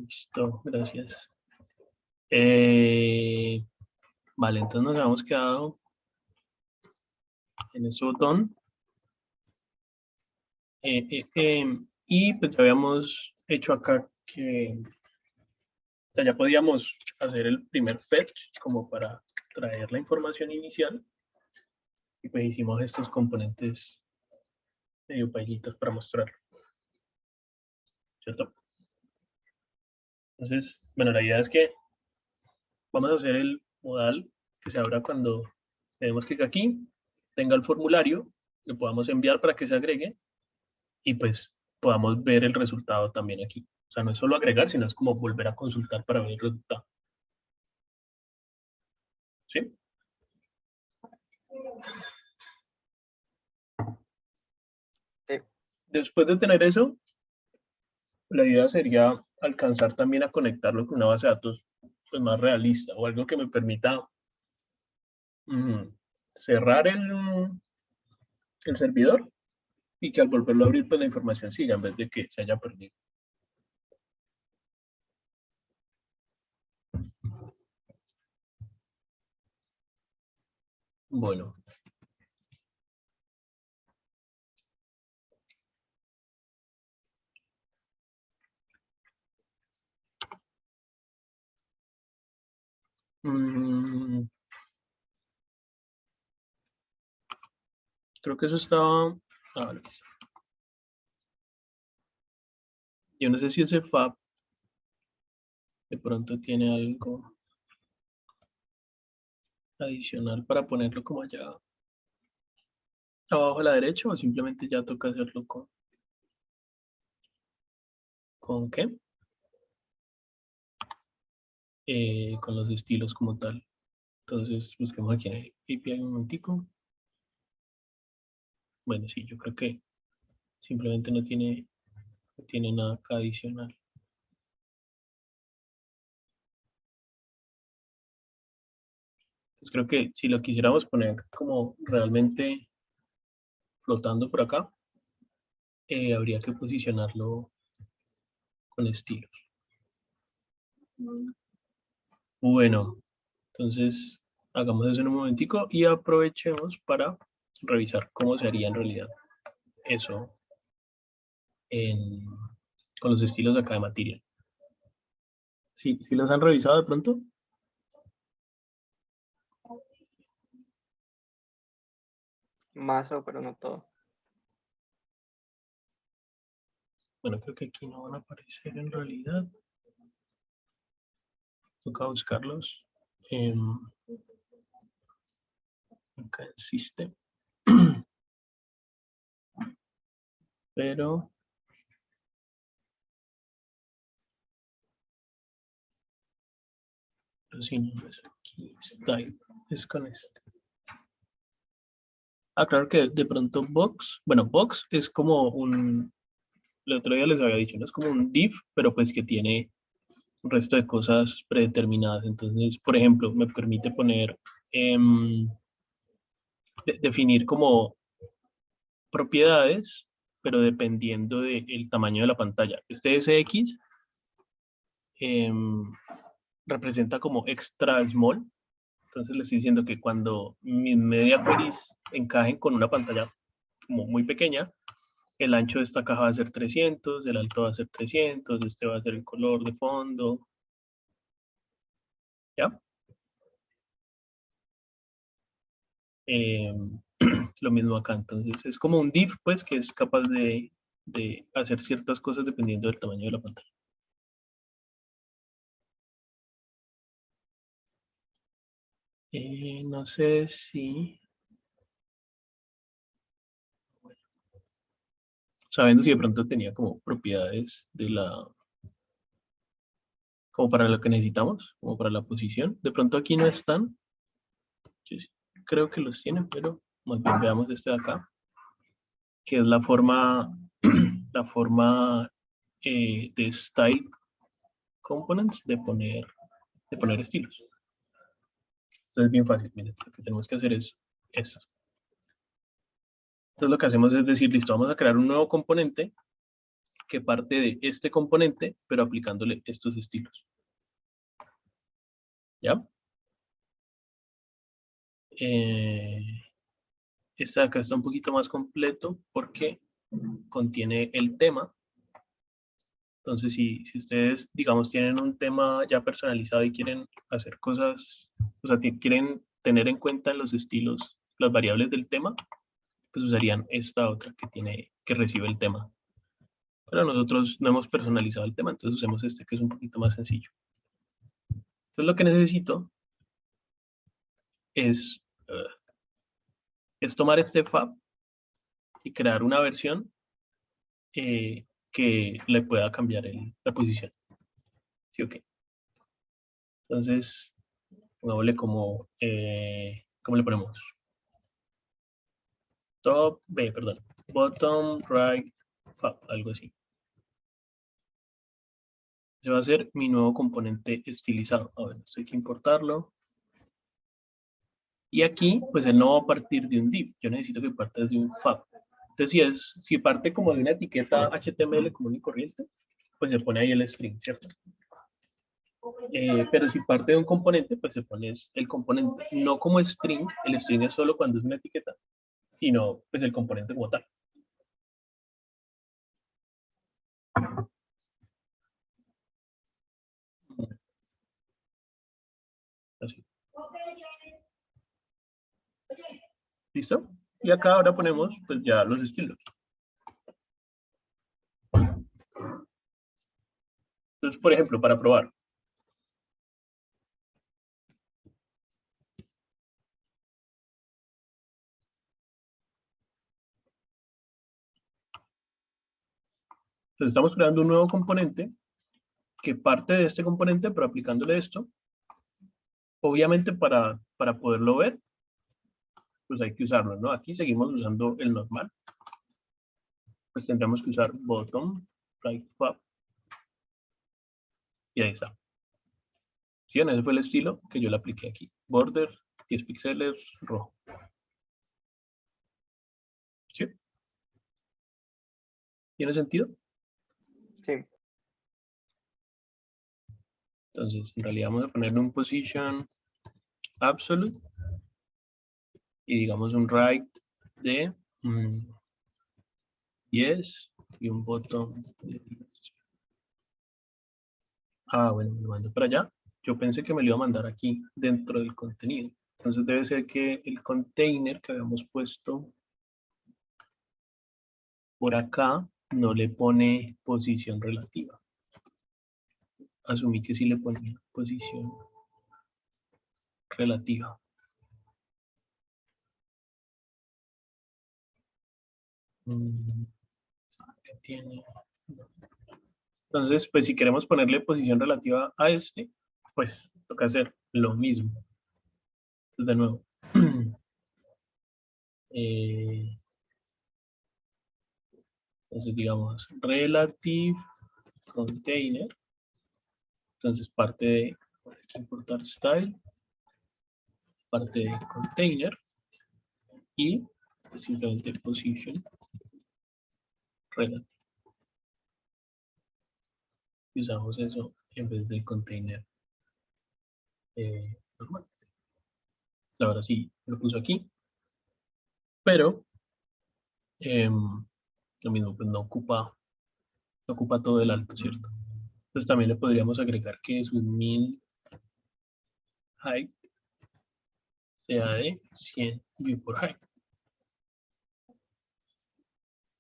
Listo, gracias. Vale, entonces nos habíamos quedado en este botón. Y pues ya habíamos hecho acá que, o sea, ya podíamos hacer el primer fetch como para traer la información inicial. Y pues hicimos estos componentes medio pailitas para mostrarlo. ¿Cierto? Entonces, bueno, la idea es que vamos a hacer el modal que se abra cuando le demos clic aquí, tenga el formulario, lo podamos enviar para que se agregue y pues podamos ver el resultado también aquí. O sea, no es solo agregar, sino es como volver a consultar para ver el resultado. ¿Sí? Después de tener eso, la idea sería alcanzar también a conectarlo con una base de datos pues, más realista o algo que me permita cerrar el servidor y que al volverlo a abrir pues la información siga en vez de que se haya perdido. Bueno. Creo que eso estaba... yo no sé si ese fab de pronto tiene algo adicional para ponerlo como allá abajo a la derecha o simplemente ya toca hacerlo ¿con qué? Con los estilos como tal. Entonces busquemos aquí en el API un momentico. Bueno, sí, yo creo que simplemente no tiene nada acá adicional. Entonces creo que si lo quisiéramos poner como realmente flotando por acá, habría que posicionarlo con estilos. Bueno, entonces hagamos eso en un momentico y aprovechemos para revisar cómo se haría en realidad eso con los estilos acá de Material. ¿Sí los han revisado de pronto? Mazo, pero no todo. Bueno, creo que aquí no van a aparecer en realidad. Toca buscarlos acá en System. Pero si no es aquí, Style, es con este. Ah, claro que de pronto Box, bueno, Box es como el otro día les había dicho, ¿no? Es como un div, pero pues que tiene un resto de cosas predeterminadas. Entonces, por ejemplo, me permite poner, definir como propiedades, pero dependiendo del tamaño de la pantalla. Este SX representa como extra small. Entonces le estoy diciendo que cuando mis media queries encajen con una pantalla como muy pequeña, el ancho de esta caja va a ser 300, el alto va a ser 300, este va a ser el color de fondo. ¿Ya? Lo mismo acá, entonces es como un div, pues, que es capaz de hacer ciertas cosas dependiendo del tamaño de la pantalla. No sé si... sabiendo si de pronto tenía como propiedades de como para lo que necesitamos, como para la posición. De pronto aquí no están. Yo creo que los tienen, pero más bien veamos este de acá, que es la forma, la forma de style components de poner estilos. Esto es bien fácil, miren, lo que tenemos que hacer es esto. Entonces lo que hacemos es decir, listo, vamos a crear un nuevo componente que parte de este componente, pero aplicándole estos estilos. ¿Ya? Este de acá está un poquito más completo porque contiene el tema. Entonces, si ustedes, digamos, tienen un tema ya personalizado y quieren hacer cosas, o sea, quieren tener en cuenta los estilos, las variables del tema, pues usarían esta otra que recibe el tema. Pero nosotros no hemos personalizado el tema, entonces usemos este que es un poquito más sencillo. Entonces lo que necesito es, tomar este fab y crear una versión que le pueda cambiar la posición. ¿Sí o qué? Entonces, pongámosle como, ¿cómo le ponemos? Bottom right fab, algo así. Ese va a ser mi nuevo componente estilizado. A ver, esto hay que importarlo. Y aquí, pues él no va a partir de un div. Yo necesito que parta de un fab. Entonces, si parte como de una etiqueta HTML común y corriente, pues se pone ahí el string, ¿cierto? Pero si parte de un componente, pues se pone el componente. No como string, el string es solo cuando es una etiqueta, sino pues el componente como tal. Así. ¿Listo? Y acá ahora ponemos pues ya los estilos. Entonces, por ejemplo, para probar. Entonces estamos creando un nuevo componente que parte de este componente, pero aplicándole esto. Obviamente para poderlo ver, pues hay que usarlo, ¿no? Aquí seguimos usando el normal. Pues tendremos que usar bottom, right fab. Y ahí está. ¿Sí? Ese fue el estilo que yo le apliqué aquí. Border, 10 píxeles, rojo. ¿Sí? ¿Tiene sentido? Sí. Entonces, en realidad vamos a ponerle un position absolute y digamos un right de 10 y un bottom de 10. Ah, bueno, me lo mando para allá. Yo pensé que me lo iba a mandar aquí dentro del contenido. Entonces debe ser que el container que habíamos puesto por acá no le pone posición relativa. Asumí que sí le ponía posición relativa. ¿Qué tiene? Entonces, pues si queremos ponerle posición relativa a este, pues toca hacer lo mismo. Entonces, de nuevo. Entonces, digamos, relative container. Entonces, parte de, hay que importar style, parte de container y simplemente position relative. Y usamos eso en vez del container normal. Ahora sí, lo puso aquí, pero lo mismo, pues no ocupa todo el alto, ¿cierto? Entonces también le podríamos agregar que su min height sea de 100 view por height.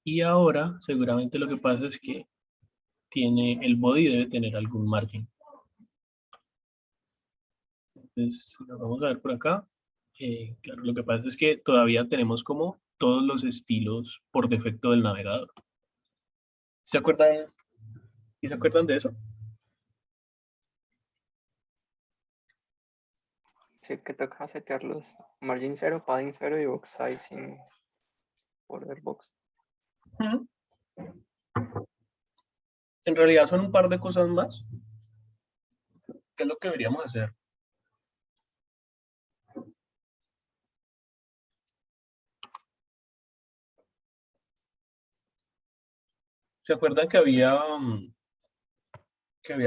Y ahora, seguramente lo que pasa es que el body debe tener algún margen. Entonces, lo vamos a ver por acá. Claro, lo que pasa es que todavía tenemos como todos los estilos por defecto del navegador. ¿Se acuerdan? ¿Y se acuerdan de eso? Sí, que toca setearlos margin 0, padding 0 y box size sin border box. En realidad son un par de cosas más. ¿Qué es lo que deberíamos hacer? ¿Se acuerdan que había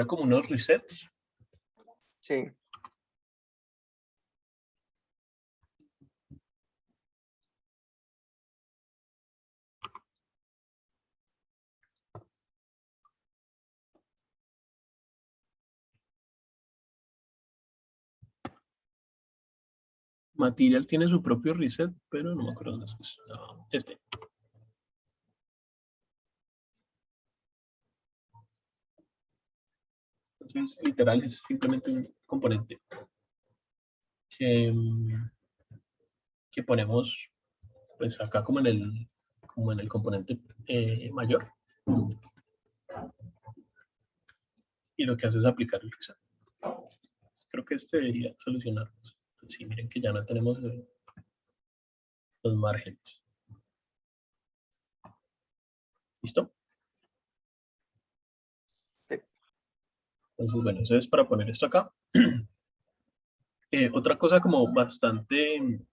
como unos resets? Sí. Material tiene su propio reset, pero no me acuerdo dónde es. No, este. Entonces, literal, es simplemente un componente que, que ponemos pues acá como en el componente mayor. Y lo que hace es aplicar el reset. Creo que este debería solucionar. Sí, miren que ya no tenemos los márgenes. ¿Listo? Sí. Entonces, bueno, eso es para poner esto acá. Otra cosa como bastante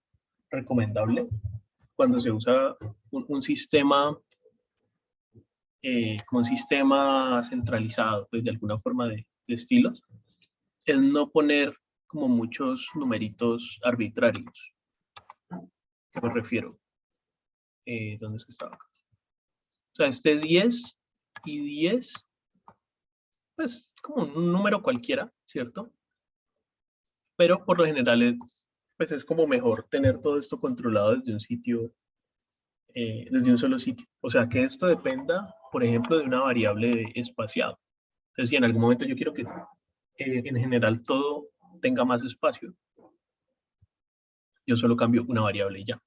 recomendable cuando se usa un sistema, como un sistema centralizado, pues de alguna forma de estilos, es no poner como muchos numeritos arbitrarios. ¿A qué me refiero? ¿Dónde es que estaba acá? O sea, este 10 y 10, pues como un número cualquiera, ¿cierto? Pero por lo general pues es como mejor tener todo esto controlado desde un sitio, desde un solo sitio. O sea, que esto dependa, por ejemplo, de una variable de espaciado. Entonces, si en algún momento yo quiero que en general todo tenga más espacio, yo solo cambio una variable y ya.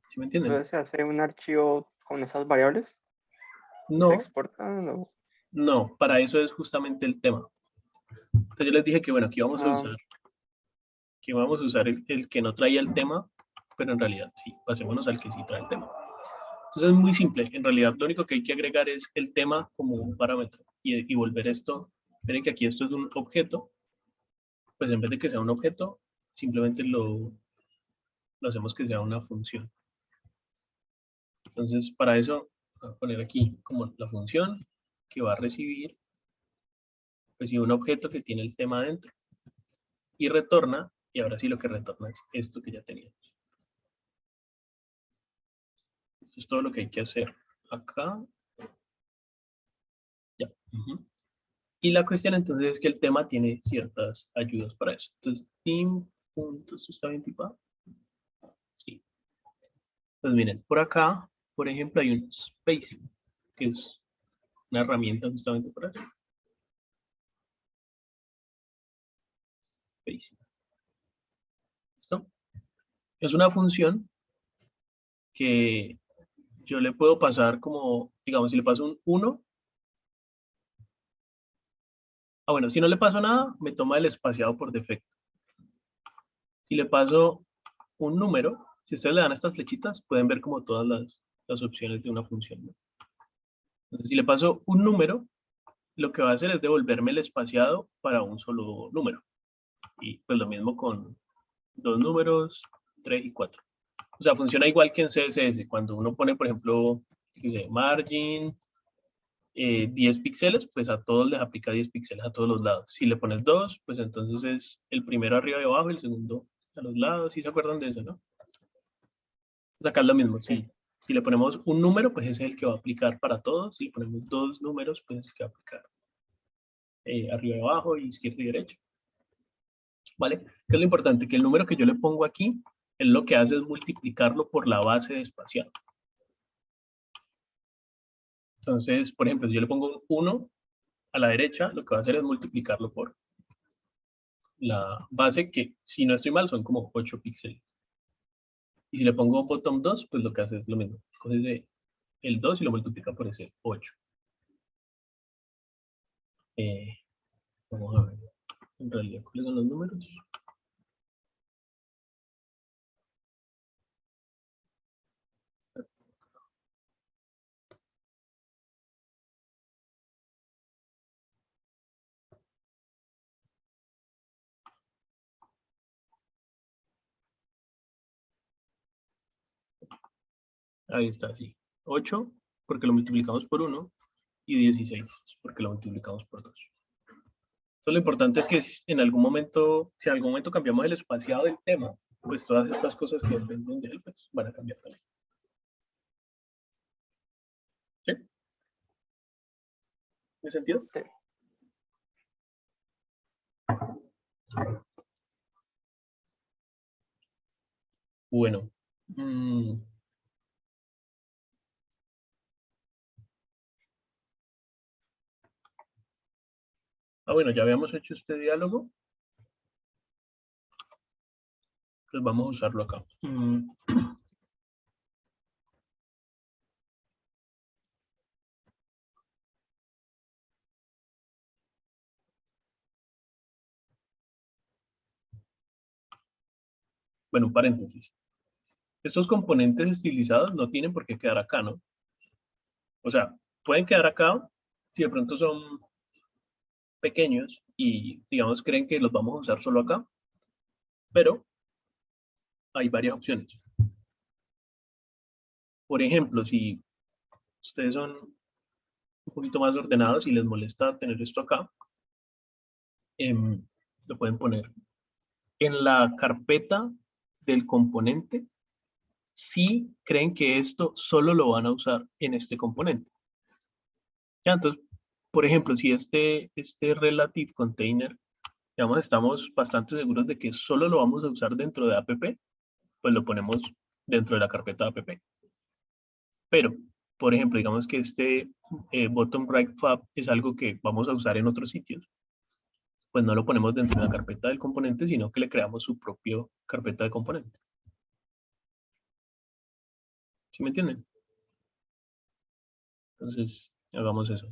¿Sí me entienden? Entonces se hace un archivo con esas variables y se No, exportan. no, para eso es justamente el tema. Entonces yo les dije que bueno, Ah, que íbamos a usar el que no traía el tema, pero en realidad sí, pasémonos al que sí trae el tema. Entonces es muy simple, en realidad lo único que hay que agregar es el tema como un parámetro y volver esto, miren que aquí esto es un objeto, pues en vez de que sea un objeto, simplemente lo hacemos que sea una función. Entonces para eso voy a poner aquí como la función que va a recibir, recibe un objeto que tiene el tema dentro y retorna, y ahora sí lo que retorna es esto que ya teníamos. Esto es todo lo que hay que hacer acá. Ya. Y la cuestión entonces es que el tema tiene ciertas ayudas para eso. Entonces, team. ¿Esto está bien tipado? Sí. Pues miren, por acá, por ejemplo, hay un spacing, que es una herramienta justamente para eso. Spacing. ¿Listo? Es una función que yo le puedo pasar como, digamos, si le paso un 1, bueno, si no le paso nada, me toma el espaciado por defecto. Si le paso un número, si ustedes le dan estas flechitas, pueden ver como todas las opciones de una función, ¿no? Entonces, si le paso un número, lo que va a hacer es devolverme el espaciado para un solo número. Y pues lo mismo con dos números, 3 y 4. O sea, funciona igual que en CSS. Cuando uno pone, por ejemplo, dice margin 10 píxeles, pues a todos les aplica 10 píxeles a todos los lados. Si le pones 2, pues entonces es el primero arriba y abajo, el segundo a los lados. ¿Sí se acuerdan de eso, no? Entonces acá es lo mismo. sí. Si le ponemos un número, pues ese es el que va a aplicar para todos. Si le ponemos dos números, pues es el que va a aplicar arriba y abajo, izquierda y derecha. ¿Vale? ¿Qué es lo importante? Que el número que yo le pongo aquí, él lo que hace es multiplicarlo por la base de espacial. Entonces, por ejemplo, si yo le pongo un 1 a la derecha, lo que va a hacer es multiplicarlo por la base, que si no estoy mal son como 8 píxeles. Y si le pongo bottom 2, pues lo que hace es lo mismo. Coge el 2 y lo multiplica por ese 8. Eh, Vamos a ver, en realidad, ¿cuáles son los números? Ahí está, sí. 8 porque lo multiplicamos por 1 y 16 porque lo multiplicamos por 2. Entonces, lo importante es que si en algún momento cambiamos el espaciado del tema, pues todas estas cosas que dependen de él, pues van a cambiar también. ¿Sí? ¿Me sentido? Sí. Bueno. Bueno, ya habíamos hecho este diálogo. Pues vamos a usarlo acá. Bueno, un paréntesis. Estos componentes estilizados no tienen por qué quedar acá, ¿no? O sea, pueden quedar acá si de pronto son pequeños y, digamos, creen que los vamos a usar solo acá, pero hay varias opciones. Por ejemplo, si ustedes son un poquito más ordenados y les molesta tener esto acá, lo pueden poner en la carpeta del componente si creen que esto solo lo van a usar en este componente. Ya, entonces, por ejemplo, si este relative container, digamos, estamos bastante seguros de que solo lo vamos a usar dentro de app, pues lo ponemos dentro de la carpeta app. Pero, por ejemplo, digamos que este bottom right fab es algo que vamos a usar en otros sitios, pues no lo ponemos dentro de la carpeta del componente, sino que le creamos su propia carpeta de componente. ¿Sí me entienden? Entonces, hagamos eso.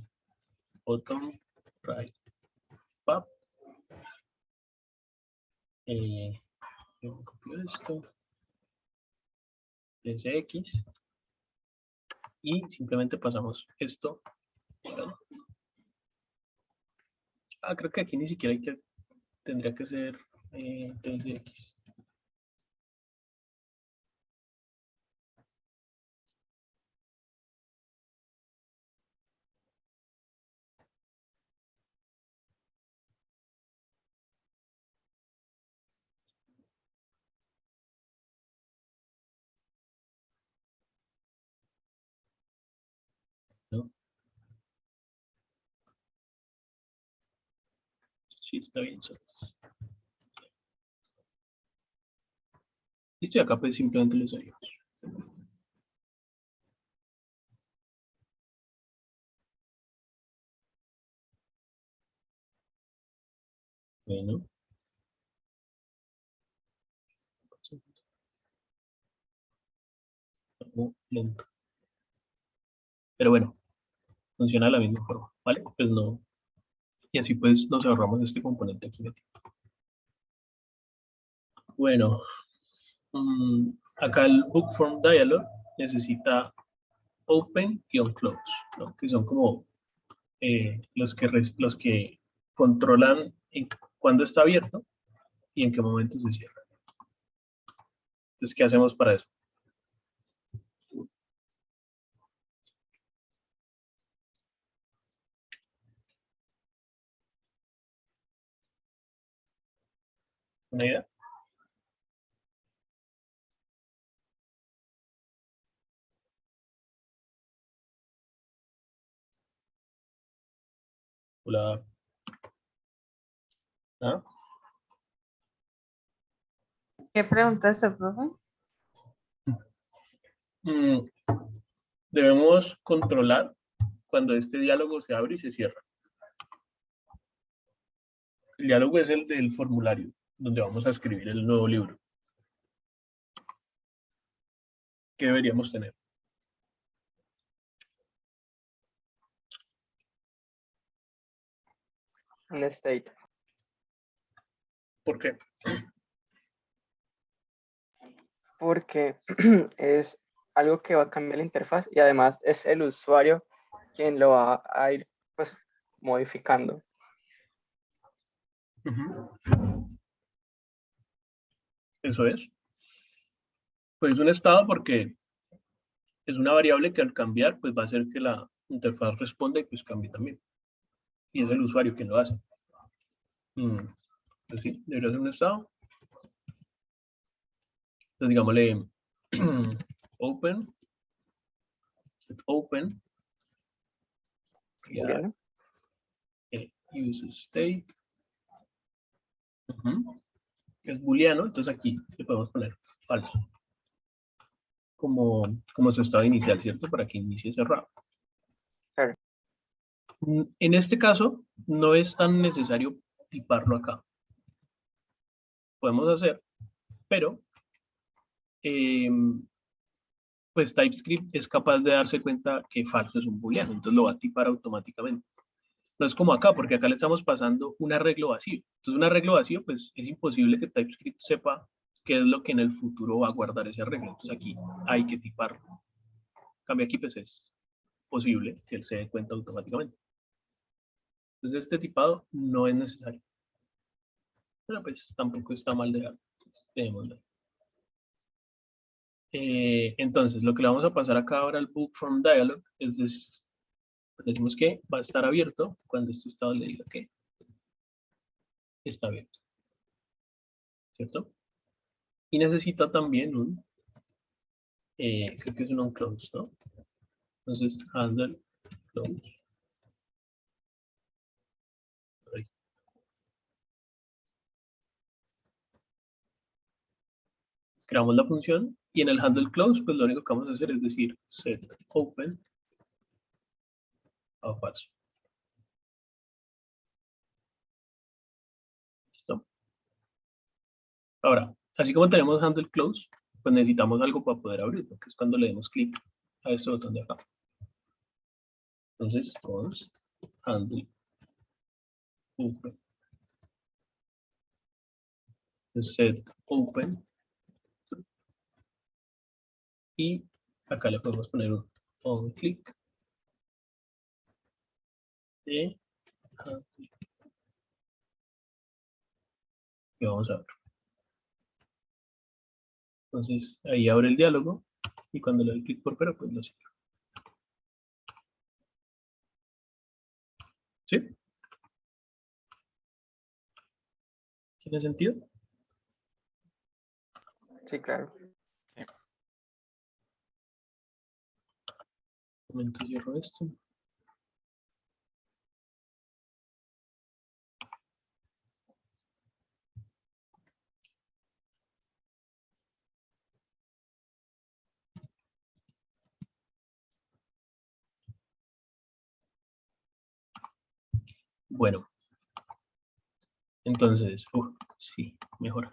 Bottom right fab. Yo copio esto. Desde X. Y simplemente pasamos esto. Creo que aquí ni siquiera tendría que ser desde X. ¿No? Sí, está bien. Listo, y acá pues simplemente lo salimos. Bueno. Muy lento. Pero bueno, funciona de la misma forma, ¿vale? Pues no. Y así pues nos ahorramos este componente aquí metido. Bueno, acá el book form dialog necesita open-close, ¿no? Que son como los que controlan cuándo está abierto y en qué momento se cierra. Entonces, ¿qué hacemos para eso? ¿Una idea? Hola. ¿Ah? ¿Qué preguntaste, profe? Mm, Debemos controlar cuando este diálogo se abre y se cierra. El diálogo es el del formulario, donde vamos a escribir el nuevo libro. ¿Qué deberíamos tener? Un state. ¿Por qué? Porque es algo que va a cambiar la interfaz y además es el usuario quien lo va a ir pues modificando. Eso es. Pues un estado porque es una variable que al cambiar, pues va a hacer que la interfaz responda y pues cambie también. Y es el usuario quien lo hace. Pues sí, debería ser un estado. Entonces digámosle open, set open, Booleano. use state, que es booleano, entonces aquí le podemos poner falso. Como su estado inicial, ¿cierto? Para que inicie cerrado. Claro. En este caso, no es tan necesario tiparlo acá. Podemos hacer, pero pues TypeScript es capaz de darse cuenta que falso es un booleano, entonces lo va a tipar automáticamente. No es como acá, porque acá le estamos pasando un arreglo vacío. Entonces un arreglo vacío, pues es imposible que TypeScript sepa qué es lo que en el futuro va a guardar ese arreglo. Entonces aquí hay que tiparlo. En cambio aquí pues es posible que él se dé cuenta automáticamente. Entonces este tipado no es necesario. Pero pues tampoco está mal dejarlo. Dejémoslo. Entonces lo que le vamos a pasar acá ahora al book from dialog es decimos que va a estar abierto cuando este estado le diga que está abierto. ¿Cierto? Y necesita también un, creo que es un onClose, ¿no? Entonces, handle close. Ahí. Creamos la función y en el handle close, pues lo único que vamos a hacer es decir set open a falso. ¿Listo? Ahora, así como tenemos handle close, pues necesitamos algo para poder abrirlo, que es cuando le demos clic a este botón de acá. Entonces, const handle open. Set open. Y acá le podemos poner un on click. Y vamos a ver. Entonces, ahí abre el diálogo. Y cuando le doy clic por fuera, pues lo cierro. ¿Sí? ¿Tiene sentido? Sí, claro. Un momento, cierro esto. Bueno. Entonces, sí, mejor.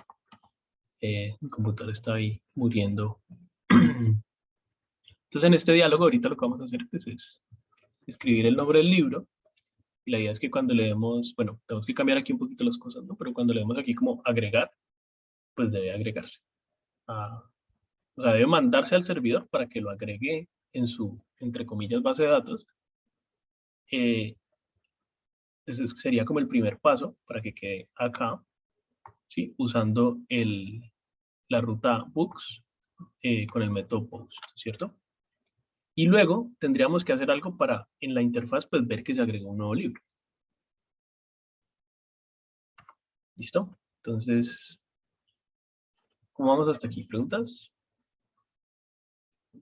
Mi computador está ahí muriendo. Entonces, en este diálogo, ahorita lo que vamos a hacer pues, es escribir el nombre del libro. Y la idea es que cuando le demos, bueno, tenemos que cambiar aquí un poquito las cosas, ¿no? Pero cuando le demos aquí como agregar, pues debe agregarse. O sea, debe mandarse al servidor para que lo agregue en su, entre comillas, base de datos. Ese sería como el primer paso para que quede acá, ¿sí? Usando la ruta books con el método post, ¿cierto? Y luego tendríamos que hacer algo para en la interfaz pues ver que se agregó un nuevo libro. ¿Listo? Entonces, ¿cómo vamos hasta aquí? ¿Preguntas?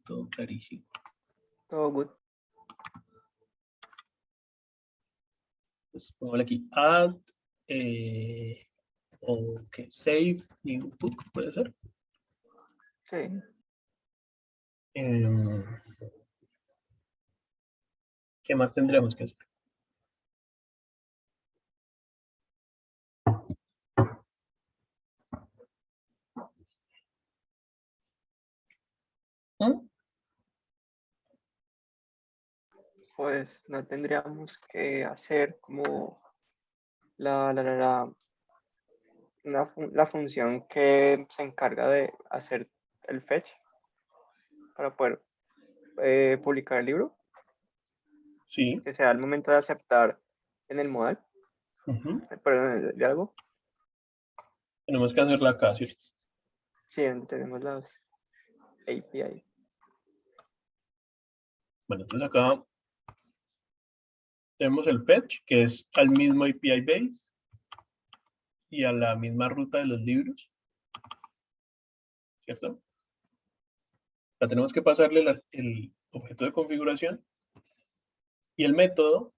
Todo clarísimo. Todo good. Pues pongo aquí add, ok, save new book, puede ser. Sí. ¿Qué más tendremos que hacer? ¿Mm? Pues no tendríamos que hacer como la la función que se encarga de hacer el fetch para poder publicar el libro, Sí. que sea el momento de aceptar en el modal, perdón, en el diálogo. Tenemos que hacerla acá, ¿cierto? Sí, donde tenemos las API. Bueno, entonces acá tenemos el fetch, que es al mismo API base y a la misma ruta de los libros, ¿cierto? Ya tenemos que pasarle el objeto de configuración y el método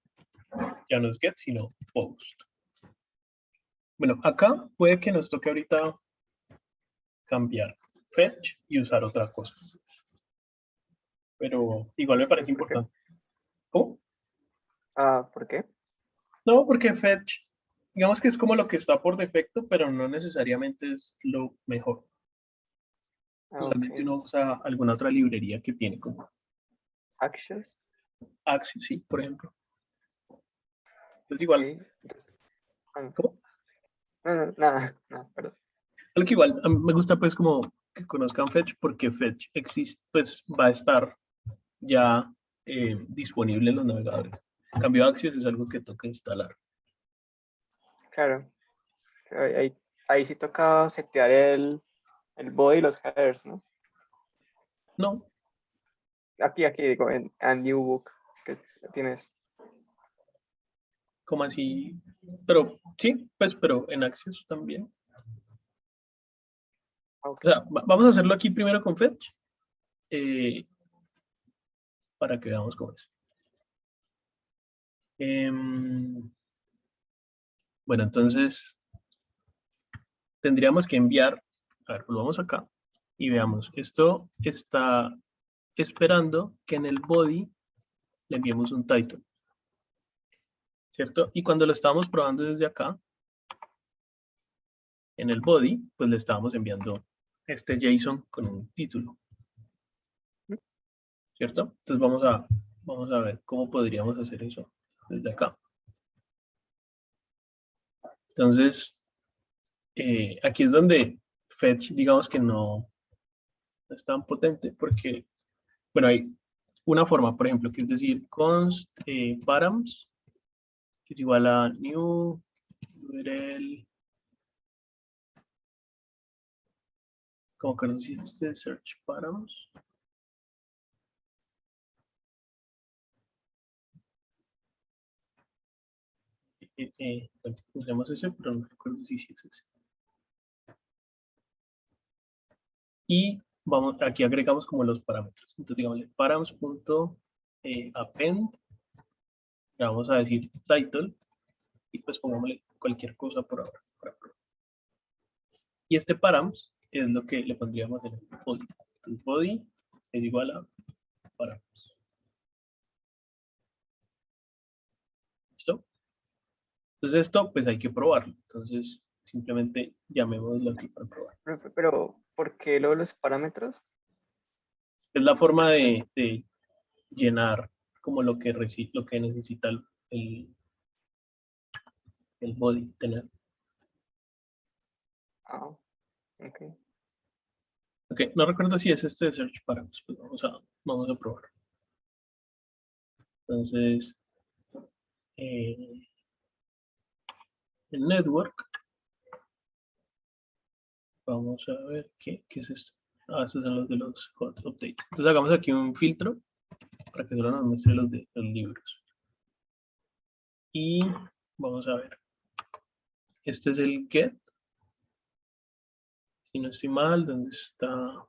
ya no es get, sino post. Bueno, acá puede que nos toque ahorita cambiar fetch y usar otra cosa. Pero igual me parece ¿Por qué? importante. ¿Cómo? ¿Por qué? No, porque fetch, digamos que es como lo que está por defecto, pero no necesariamente es lo mejor. Usualmente Ok. uno usa alguna otra librería que tiene como Actions. Axios, sí, por ejemplo. Entonces igual, Ok. Ah, ¿cómo? no, nada, perdón. Algo que igual a mí me gusta pues como que conozcan fetch porque fetch existe, pues va a estar ya disponible en los navegadores. En cambio Axios es algo que toca instalar. Claro. Ahí sí toca setear el body y los headers, ¿no? No, Aquí digo, en New Book, que tienes. como así, pero sí, pues pero en Axios también. Ok. O sea, vamos a hacerlo aquí primero con fetch para que veamos cómo es. Bueno, entonces tendríamos que enviar, a ver, volvamos acá y veamos, esto está esperando que en el body le enviemos un title, ¿cierto? Y cuando lo estábamos probando desde acá, en el body, pues le estábamos enviando este JSON con un título, ¿cierto? Entonces vamos a ver cómo podríamos hacer eso desde acá. Entonces, aquí es donde fetch, digamos que no es tan potente porque, bueno, hay una forma, por ejemplo, que es decir, const params, que es igual a new URL, como que no sé si es este search params. Bueno, usemos ese, pero no recuerdo si es ese. Y vamos, aquí agregamos como los parámetros. Entonces, digamos, params.append, le vamos a decir title, y pues pongámosle cualquier cosa por ahora. Y este params es lo que le pondríamos en el body. Entonces, body es igual a params. ¿Listo? Entonces esto pues hay que probarlo. Entonces simplemente llamémoslo aquí para probar. Pero, ¿por qué luego los parámetros? Es la forma de llenar como lo que necesita el body tener. Ah, ok. Ok, no recuerdo si es este de search params, pues vamos a probar. Entonces, el network, vamos a ver qué es esto. Ah, estos son los de los hot updates. Entonces hagamos aquí un filtro para que solo nos muestre los de los libros. Y vamos a ver. Este es el get. Si no estoy mal, ¿dónde está?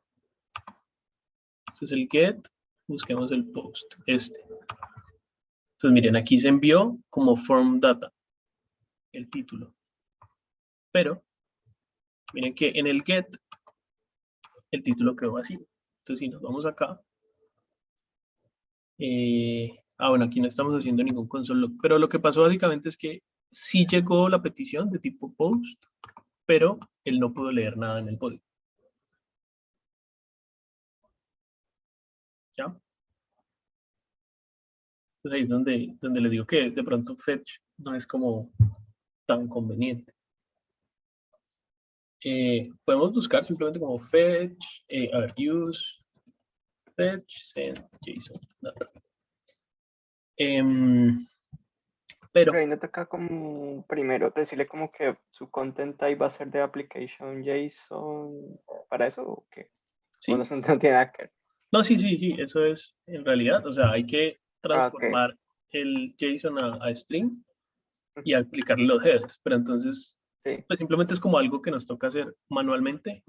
Este es el get. Busquemos el post. Este. Entonces miren, aquí se envió como form data el título. Pero miren que en el get el título quedó vacío. Entonces si nos vamos acá. Bueno, aquí no estamos haciendo ningún console log, pero lo que pasó básicamente es que sí llegó la petición de tipo post, pero él no pudo leer nada en el body. ¿Ya? Entonces ahí es donde le digo que de pronto fetch no es como tan conveniente. Podemos buscar simplemente como fetch, use, fetch, send, JSON, data. Pero Pero ahí no toca como primero decirle como que su content type va a ser de application JSON para eso o qué. O no, sí, no tiene nada que ver. No, sí, sí, sí, eso es en realidad, o sea, hay que Ah, ok. transformar el JSON a string y Ujú, aplicarle los headers, pero entonces, sí. pues simplemente es como algo que nos toca hacer manualmente,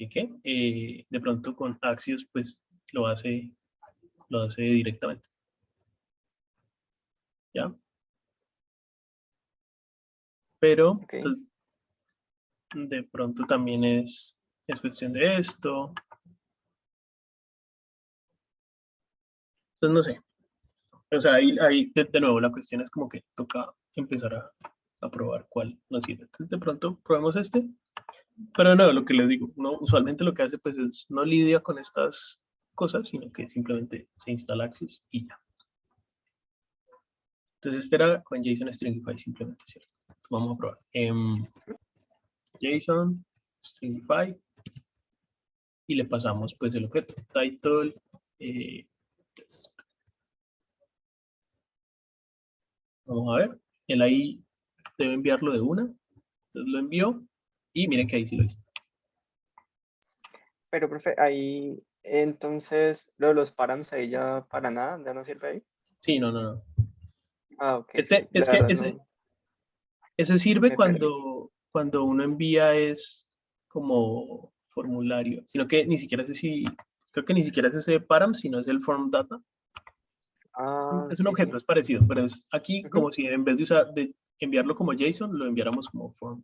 ¿qué? De pronto con Axios, pues lo hace directamente, ¿ya? Pero, Ok. entonces, de pronto también es cuestión de esto, entonces no sé, o sea, ahí de nuevo la cuestión es como que toca empezar a probar cuál nos sirve. Entonces de pronto probemos este, pero no, lo que les digo, uno usualmente lo que hace pues es no lidia con estas cosas, sino que simplemente se instala Axis y ya. Entonces este era con JSON Stringify simplemente, ¿cierto? Vamos a probar. JSON Stringify y le pasamos pues el objeto title. eh, Vamos a ver, él ahí debe enviarlo de una, entonces lo envió y miren que ahí sí lo hizo. Pero, profe, ahí, entonces, lo de los params ahí ya para nada, ya no sirve ahí. Sí, no, no, no. Ah, ok, sí, Es la que verdad no ese sirve me perdí. cuando uno envía es como formulario, sino que ni siquiera es si, creo que ni siquiera es ese param, sino es el form data. Ah, Es un sí, objeto, sí. es parecido, pero es aquí Ujú. como si en vez de enviarlo como JSON, lo enviáramos como form.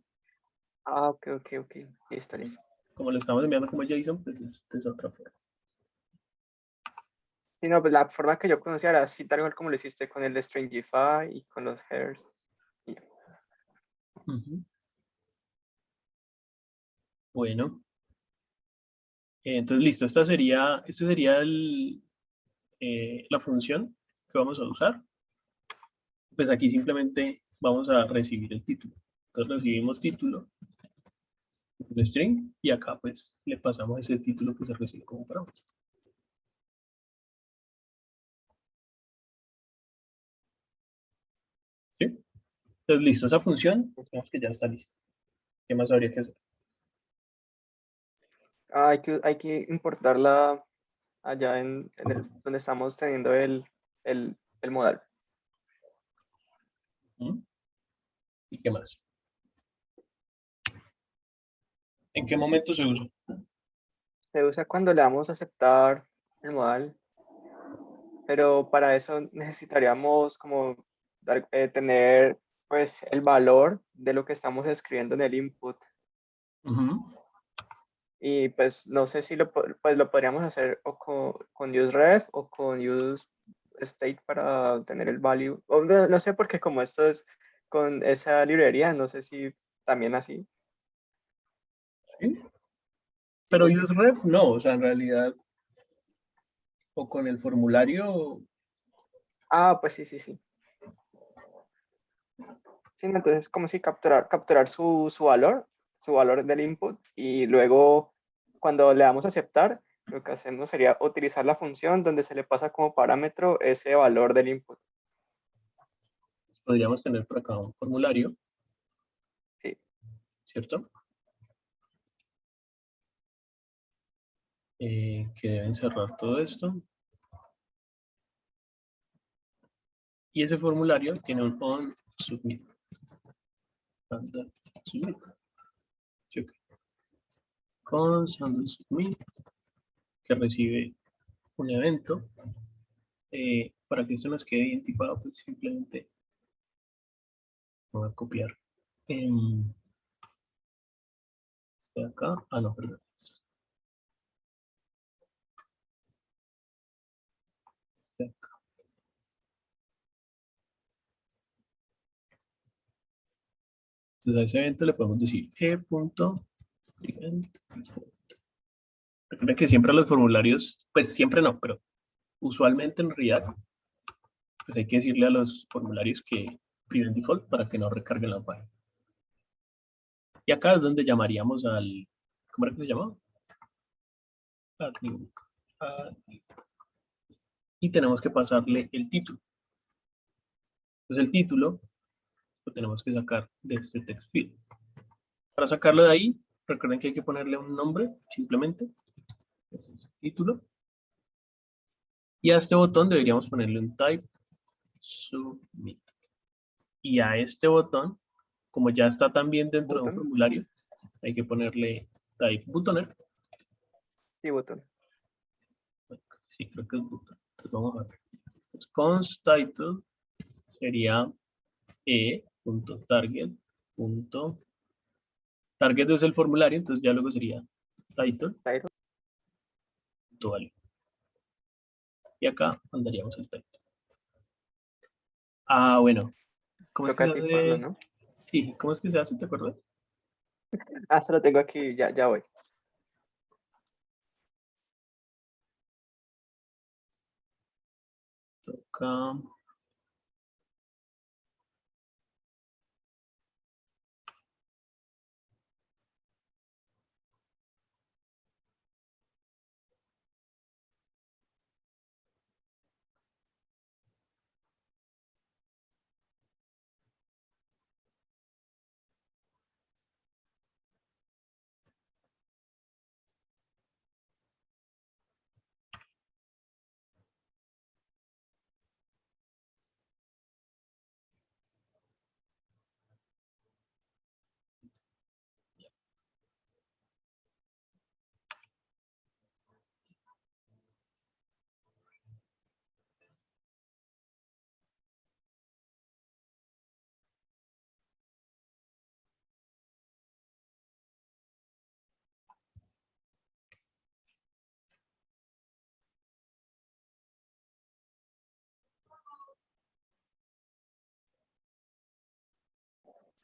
Ah, ok, ok, ok. Listo, listo. Como lo estamos enviando como JSON, pues es otra forma. Sí, no, pues la forma que yo conocía era así, tal cual como lo hiciste con el de Stringify y con los headers. Y ya. Ujú. Bueno, entonces listo, este sería la función que vamos a usar. Pues aquí simplemente vamos a recibir el título. Entonces recibimos título, un string, y acá pues le pasamos ese título que se recibe como parámetro. ¿Sí? Entonces listo, esa función, digamos que ya está lista. ¿Qué más habría que hacer? Ah, hay que importarla allá donde estamos teniendo el modal. ¿Mm? ¿Y qué más? ¿En qué momento se usa? Se usa cuando le damos a aceptar el modal, pero para eso necesitaríamos como tener pues el valor de lo que estamos escribiendo en el input. Ujú. Y pues no sé si pues lo podríamos hacer o con useRef o con useState para obtener el value. O no sé porque como esto es con esa librería, no sé si también así. ¿Sí? Pero useRef no, o sea, en realidad, o con el formulario, Ah, pues sí, sí, sí. Sí, no, entonces como si capturar su valor del input y luego cuando le damos a aceptar, lo que hacemos sería utilizar la función donde se le pasa como parámetro ese valor del input. podríamos tener por acá un formulario, Sí. ¿cierto? Que deben cerrar todo esto. Y ese formulario tiene un on submit. Submit. ¿Sí? Con submit, que recibe un evento. Para que esto nos quede identificado, pues simplemente voy a copiar de acá. Ah, no, perdón. De acá. Entonces a ese evento le podemos decir e.event. Recuerden que siempre los formularios, pues siempre no, pero usualmente en React, pues hay que decirle a los formularios que prevent default para que no recarguen la página. Y acá es donde llamaríamos al, ¿cómo era que se llamaba? Add new book. Y tenemos que pasarle el título. Entonces el título lo tenemos que sacar de este text field. Para sacarlo de ahí, recuerden que hay que ponerle un nombre, simplemente. Ese es el título. Y a este botón deberíamos ponerle un type submit. Y a este botón, como ya está también dentro de un Button. formulario, hay que ponerle type buttoner. Sí, botón. Sí, creo que es button. Entonces vamos a ver. Pues const title sería e.target. Target es el formulario, entonces ya luego sería title. Title. Vale. Y acá mandaríamos el title. Ah, bueno. ¿Cómo es que se Toca tiparlo, hace? ¿no? Sí, ¿cómo es que se hace? ¿Te acuerdas? Ah, se lo tengo aquí, ya voy. Toca.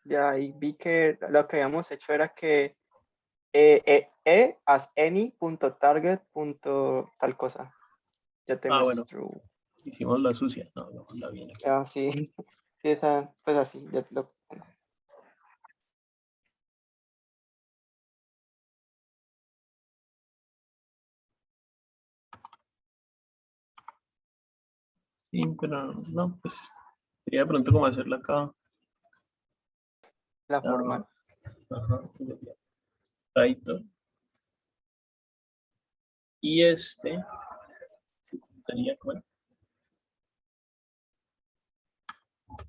Ya ahí vi que lo que habíamos hecho era que as any.target. Tal cosa. Ya te Ah, bueno. muestro. Hicimos la sucia. No, no, la bien aquí. Ah, sí. Sí, esa, pues así, ya te lo pongo. Sí, pero no, pues sería de pronto como hacerla acá. La Ah, formal. ajá, title. Y este sería como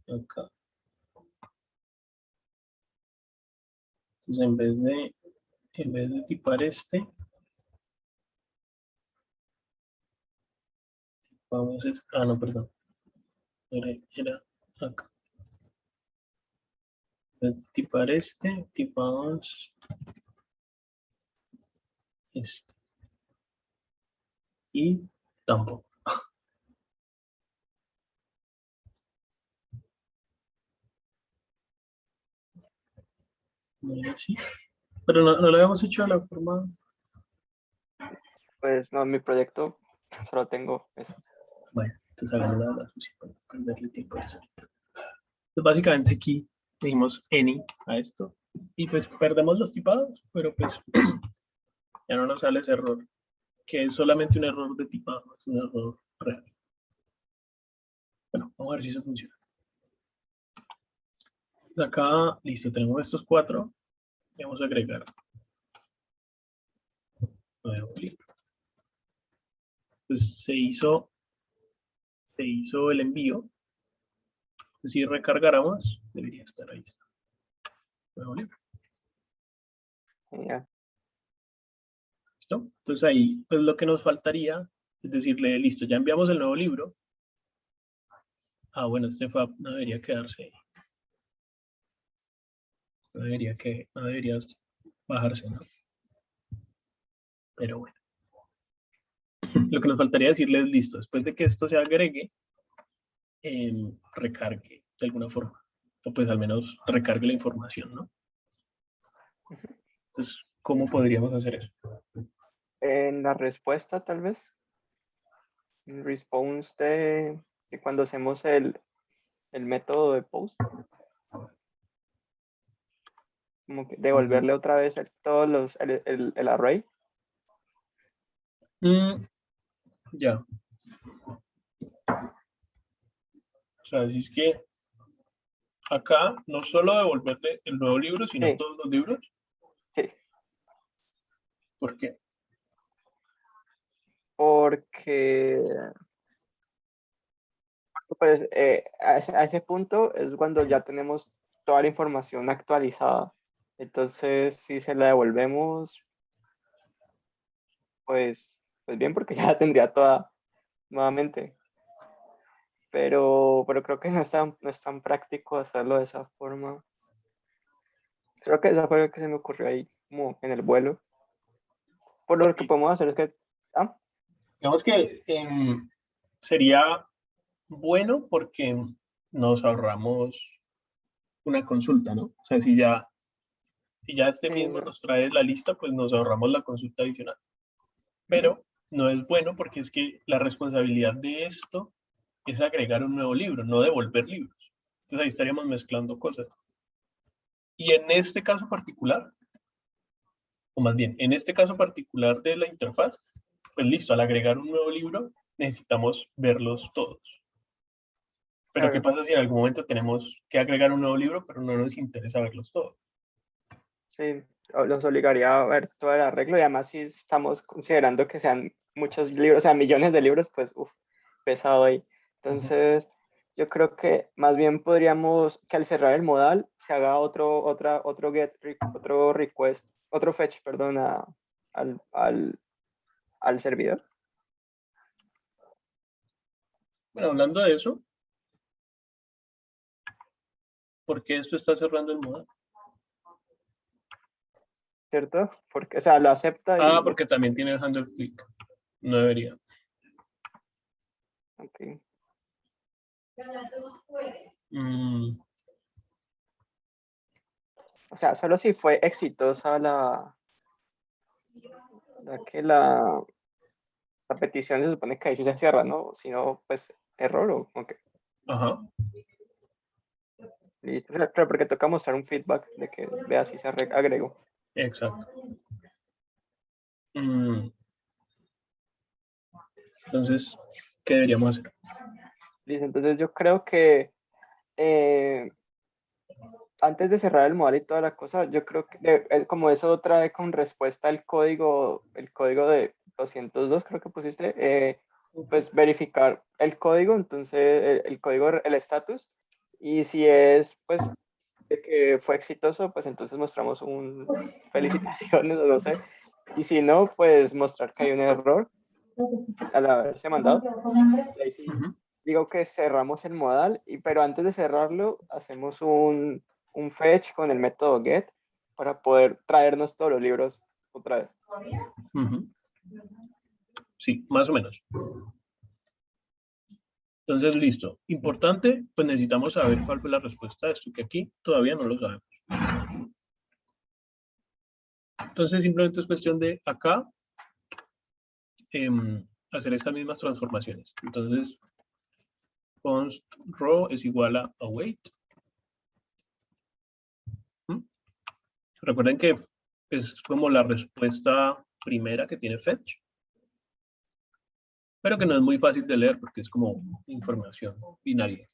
acá. Entonces en vez de tipar este, vamos a, ah, no, perdón. Era acá. En vez de tipar este, tipamos este. Y tampoco. No era así. Pero no, no lo habíamos hecho de la forma. Pues no, en mi proyecto solo tengo eso. Bueno, entonces hagamos la sucia para no perderle tiempo a esto. Pues básicamente aquí le dimos any a esto y pues perdemos los tipados, pero pues ya no nos sale ese error, que es solamente un error de tipado, es un error real. Bueno, vamos a ver si eso funciona. Pues acá, listo, tenemos estos cuatro y vamos a agregar nuevo libro. Entonces se hizo el envío. Entonces, si recargáramos, debería estar ahí. Nuevo libro. Genial. ¿Listo? Entonces ahí, pues lo que nos faltaría es decirle, listo, ya enviamos el nuevo libro. Ah, bueno, este FAB no debería quedarse ahí. No debería bajarse, ¿no? Pero bueno. Lo que nos faltaría decirle es, listo, después de que esto se agregue, recargue de alguna forma. O pues al menos recargue la información, ¿no? Entonces, ¿cómo podríamos hacer eso? En la respuesta, tal vez. En response de cuando hacemos el método de post. Como que devolverle otra vez el array. Ya. O sea, si es que acá no solo devolverle el nuevo libro, sino Sí, todos los libros. sí. ¿Por qué? Porque pues, a ese punto es cuando ya tenemos toda la información actualizada. Entonces, si se la devolvemos, pues bien, porque ya la tendría toda nuevamente. Pero creo que no es tan práctico hacerlo de esa forma. Creo que esa fue lo que se me ocurrió ahí, como en el vuelo. Por lo que podemos hacer es que... Ah, Digamos que sería bueno porque nos ahorramos una consulta, ¿no? O sea, si ya este sí, mismo no. nos trae la lista, pues nos ahorramos la consulta adicional. Pero no es bueno porque es que la responsabilidad de esto es agregar un nuevo libro, no devolver libros. Entonces ahí estaríamos mezclando cosas. Y en este caso particular, o más bien, en este caso particular de la interfaz, pues listo, al agregar un nuevo libro, necesitamos verlos todos. Pero ¿qué Claro, pasa si en algún momento tenemos que agregar un nuevo libro, pero no nos interesa verlos todos? sí, los obligaría a ver todo el arreglo y además si estamos considerando que sean muchos libros, o sea, millones de libros, pues, pesado ahí. Entonces, yo creo que más bien podríamos que al cerrar el modal se haga otro otro request, otro fetch, perdón, al servidor. Bueno, hablando de eso, ¿por qué esto está cerrando el modal? ¿Cierto? Porque, o sea, lo acepta Ah, y... porque también tiene el handle click. No debería. Ok. Mm, O sea, solo si fue exitosa la petición, se supone que ahí sí se cierra, ¿no? Si no, pues error o ok. ajá, Listo. Pero porque toca mostrar un feedback de que vea si se agregó. exacto. Mm, entonces, ¿qué deberíamos hacer? Listo. Entonces yo creo que antes de cerrar el modal y toda la cosa, yo creo que como eso trae con respuesta el código de 202, creo que pusiste, pues verificar el código, entonces el código, el estatus, y si es, pues, de que fue exitoso, pues entonces mostramos un felicitaciones o no sé, y si no, pues mostrar que hay un error al haberse mandado. Y ahí sí Ujú. digo que cerramos el modal, pero antes de cerrarlo, hacemos un fetch con el método get para poder traernos todos los libros otra vez. Ujú. Sí, más o menos. Entonces, listo. Importante, pues necesitamos saber cuál fue la respuesta a esto, que aquí todavía no lo sabemos. Entonces, simplemente es cuestión de acá hacer estas mismas transformaciones. Entonces, const row es igual a await. ¿Mm? Recuerden que es como la respuesta primera que tiene fetch, pero que no es muy fácil de leer porque es como información binaria.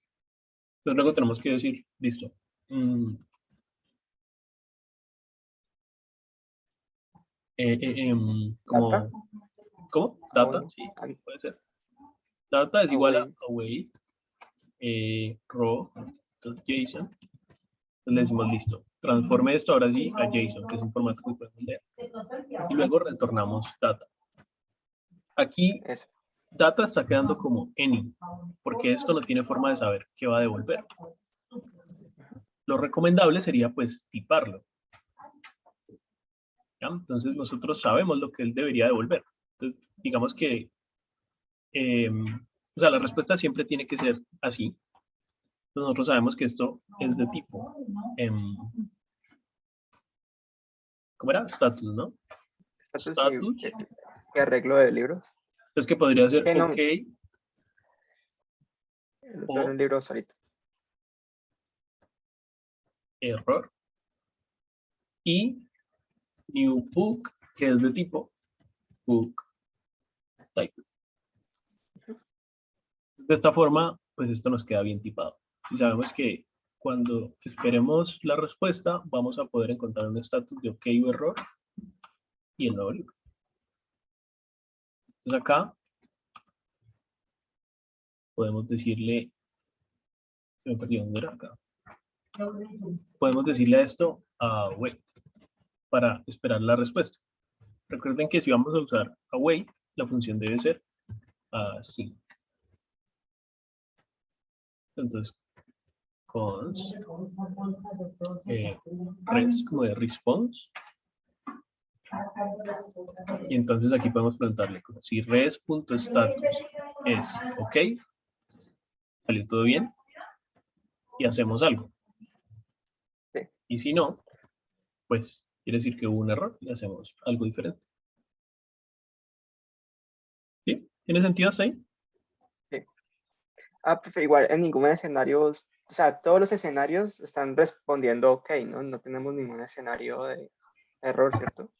Entonces luego tenemos que decir, listo. Data, ¿Cómo? Data, bueno, sí, puede ser. Data es igual a await. await raw.json. Entonces le decimos listo. Transforme esto ahora sí a JSON, que es un formato que podemos leer. Y luego retornamos data. Aquí Eso. data está quedando como any, porque esto no tiene forma de saber qué va a devolver. Lo recomendable sería pues tiparlo. ¿Ya? Entonces nosotros sabemos lo que él debería devolver. Entonces digamos que, o sea, la respuesta siempre tiene que ser así. Entonces, nosotros sabemos que esto es de tipo, ¿cómo era? Status, ¿no? Status y Status. que arreglo de libros. Entonces que podría ser Que OK no, el otro era o un libro solito. error. Y new book, que es de tipo book type. De esta forma, pues esto nos queda bien tipado. Y sabemos que cuando esperemos la respuesta, vamos a poder encontrar un estatus de OK o error y el nuevo libro. Entonces acá podemos decirle, me perdí, ¿dónde era acá? Podemos decirle a esto await para esperar la respuesta. Recuerden que si vamos a usar await, la función debe ser async. Entonces, const res como de response. Y entonces aquí podemos preguntarle si res.status es ok, salió todo bien, y hacemos algo. Sí. Y si no, pues quiere decir que hubo un error y hacemos algo diferente. ¿Sí? ¿Tiene sentido hasta ahí? Sí. Pues igual en ningún escenario, o sea, todos los escenarios están respondiendo ok, ¿no? No tenemos ningún escenario de error, ¿cierto?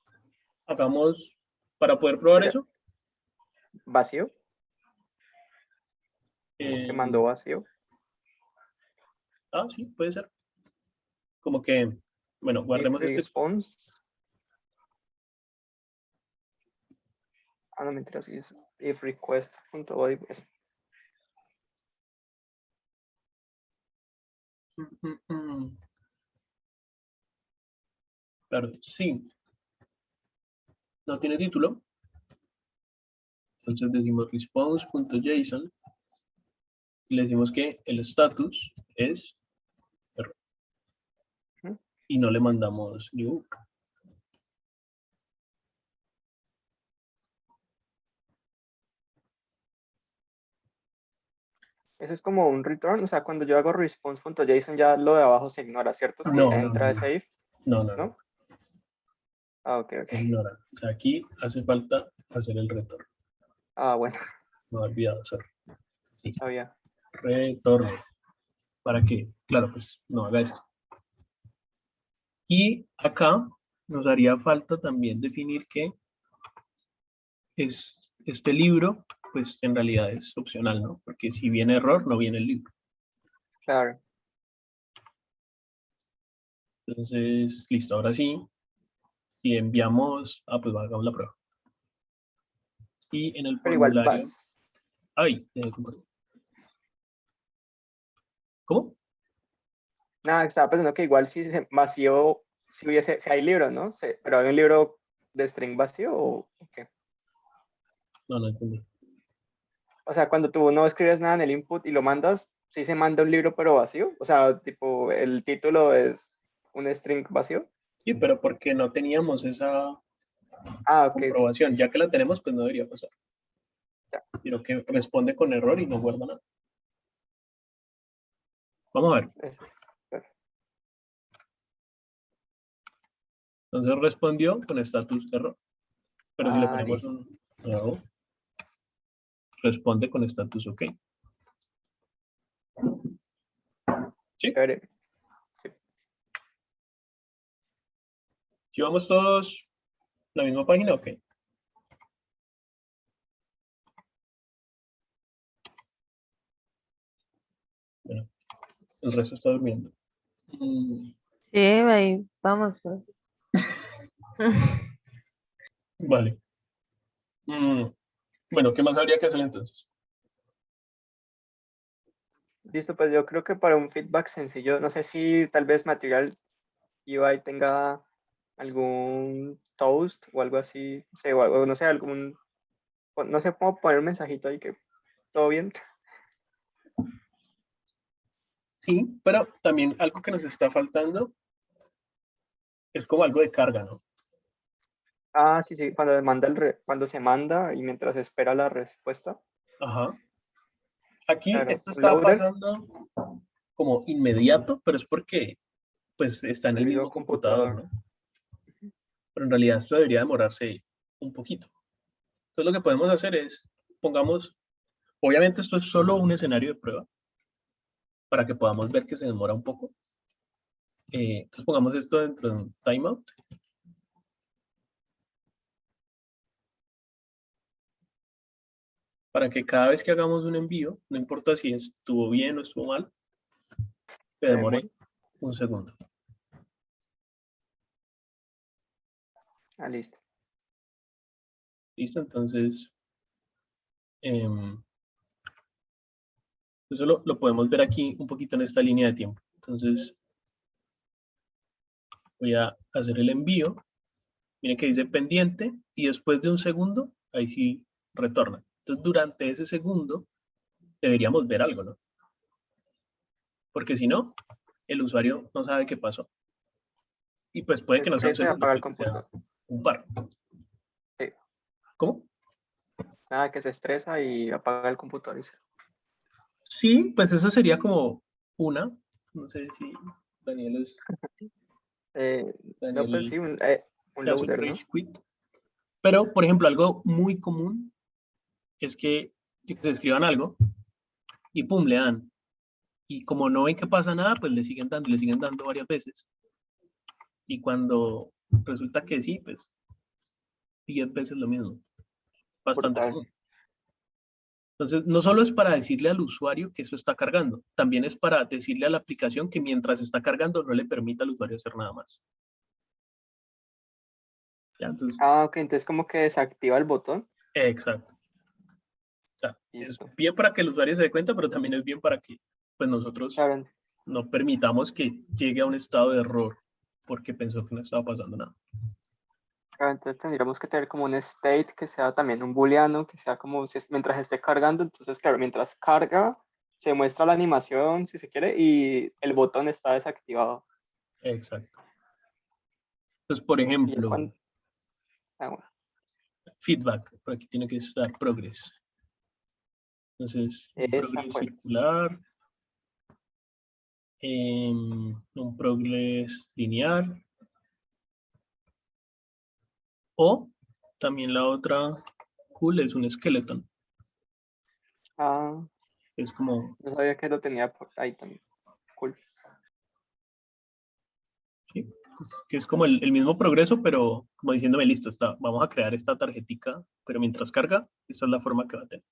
Hagamos, para poder probar Sería eso. vacío, que mandó vacío. Sí, puede ser. Como que, bueno, guardemos If este. response. No, mentira, sí es if request.body. Claro, sí. No tiene título. Entonces decimos response.json y le decimos que el status es error. Y no le mandamos new book. Eso es como un return, o sea, cuando yo hago response.json ya lo de abajo se ignora, ¿cierto? Si No, entra ese if, no. ¿no? Ok. Se ignora. O sea, aquí hace falta hacer el retorno. Bueno, No he olvidado hacerlo. Sí. sabía. Retorno. ¿Para qué? Claro, pues no haga esto. Y acá nos haría falta también definir que este libro, pues en realidad es opcional, ¿no? Porque si viene error, no viene el libro. Claro. Entonces, listo, ahora sí. Si enviamos, pues hagamos la prueba. Y en el Pero igual formulario. vas. Ay, ¿cómo? Nada, estaba pensando que igual si se vació, si hay libro, ¿no? Pero hay un libro de string vacío o qué. No entendí. O sea, cuando tú no escribes nada en el input y lo mandas, sí se manda un libro pero vacío. O sea, tipo, el título es un string vacío. Sí, pero porque no teníamos esa Ok. comprobación. Sí, Ya sí, que la tenemos, pues no debería pasar. ya. Sino que responde con error y no guarda nada. Vamos a ver. Claro. Entonces respondió con status error. Pero si le ponemos Listo. un nuevo, responde con status ok. ¿Sí? Chévere. Sí. Si vamos todos a la misma página, ok. Bueno, el resto está durmiendo. Sí, ahí vamos, profe. Vale. Bueno, ¿qué más habría que hacer entonces? Listo, pues yo creo que para un feedback sencillo, no sé si tal vez Material UI tenga algún toast o algo así, no sé, o no sé, no sé cómo poner un mensajito ahí que todo bien. Sí, pero también algo que nos está faltando es como algo de carga, ¿no? Sí, cuando se manda y mientras espera la respuesta. Ajá. Aquí Claro, esto un está loader, pasando como inmediato, pero es porque pues está en el el mismo mismo computador, computador. ¿no? Pero en realidad esto debería demorarse un poquito. Entonces lo que podemos hacer es, pongamos, obviamente esto es solo un escenario de prueba, para que podamos ver que se demora un poco. Entonces pongamos esto dentro de un timeout. Para que cada vez que hagamos un envío, no importa si estuvo bien o estuvo mal, se Se demora. demore un segundo. Listo. ¿Listo? Entonces, eso lo podemos ver aquí un poquito en esta línea de tiempo. Entonces, voy a hacer el envío. Miren que dice pendiente y después de un segundo, ahí sí retorna. Entonces, durante ese segundo, deberíamos ver algo, ¿no? Porque si no, el usuario no sabe qué pasó. Y pues puede que no sea un Estresa y segundo, apaga el puede que sea computador. un par. Sí. ¿Cómo? Nada, que se estresa y apaga el computador. Sí, pues eso sería como una. No sé si Daniel es... No, pues Daniel sí, un se hace un loader, ¿no? rage quit. Pero, por ejemplo, algo muy común es que se escriban algo y pum, le dan. Y como no ven que pasa nada, pues le siguen dando varias veces. Y cuando resulta que sí, pues 10 veces lo mismo. Bastante Brutal. común. Entonces, no solo es para decirle al usuario que eso está cargando, también es para decirle a la aplicación que mientras está cargando no le permita al usuario hacer nada más. ¿Ya? Entonces, Ok, entonces como que desactiva el botón. exacto. O sea, es Listo. bien para que el usuario se dé cuenta, pero también es bien para que pues, nosotros Claro, no permitamos que llegue a un estado de error porque pensó que no estaba pasando nada. claro, entonces tendríamos que tener como un state que sea también un booleano, que sea como mientras esté cargando. Entonces, claro, mientras carga, se muestra la animación, si se quiere, y el botón está desactivado. Exacto. Entonces, por Y ya ejemplo, cuando... bueno, feedback, por aquí tiene que estar progress. Entonces, un esa progress fue. circular, un progress lineal, o también la otra cool es un skeleton. Ah, Es como, no sabía que lo tenía por ahí también. Cool. ¿sí? Que es como el mismo progreso, pero como diciéndome, listo, vamos a crear esta tarjetica, pero mientras carga, esta es la forma que va a tener.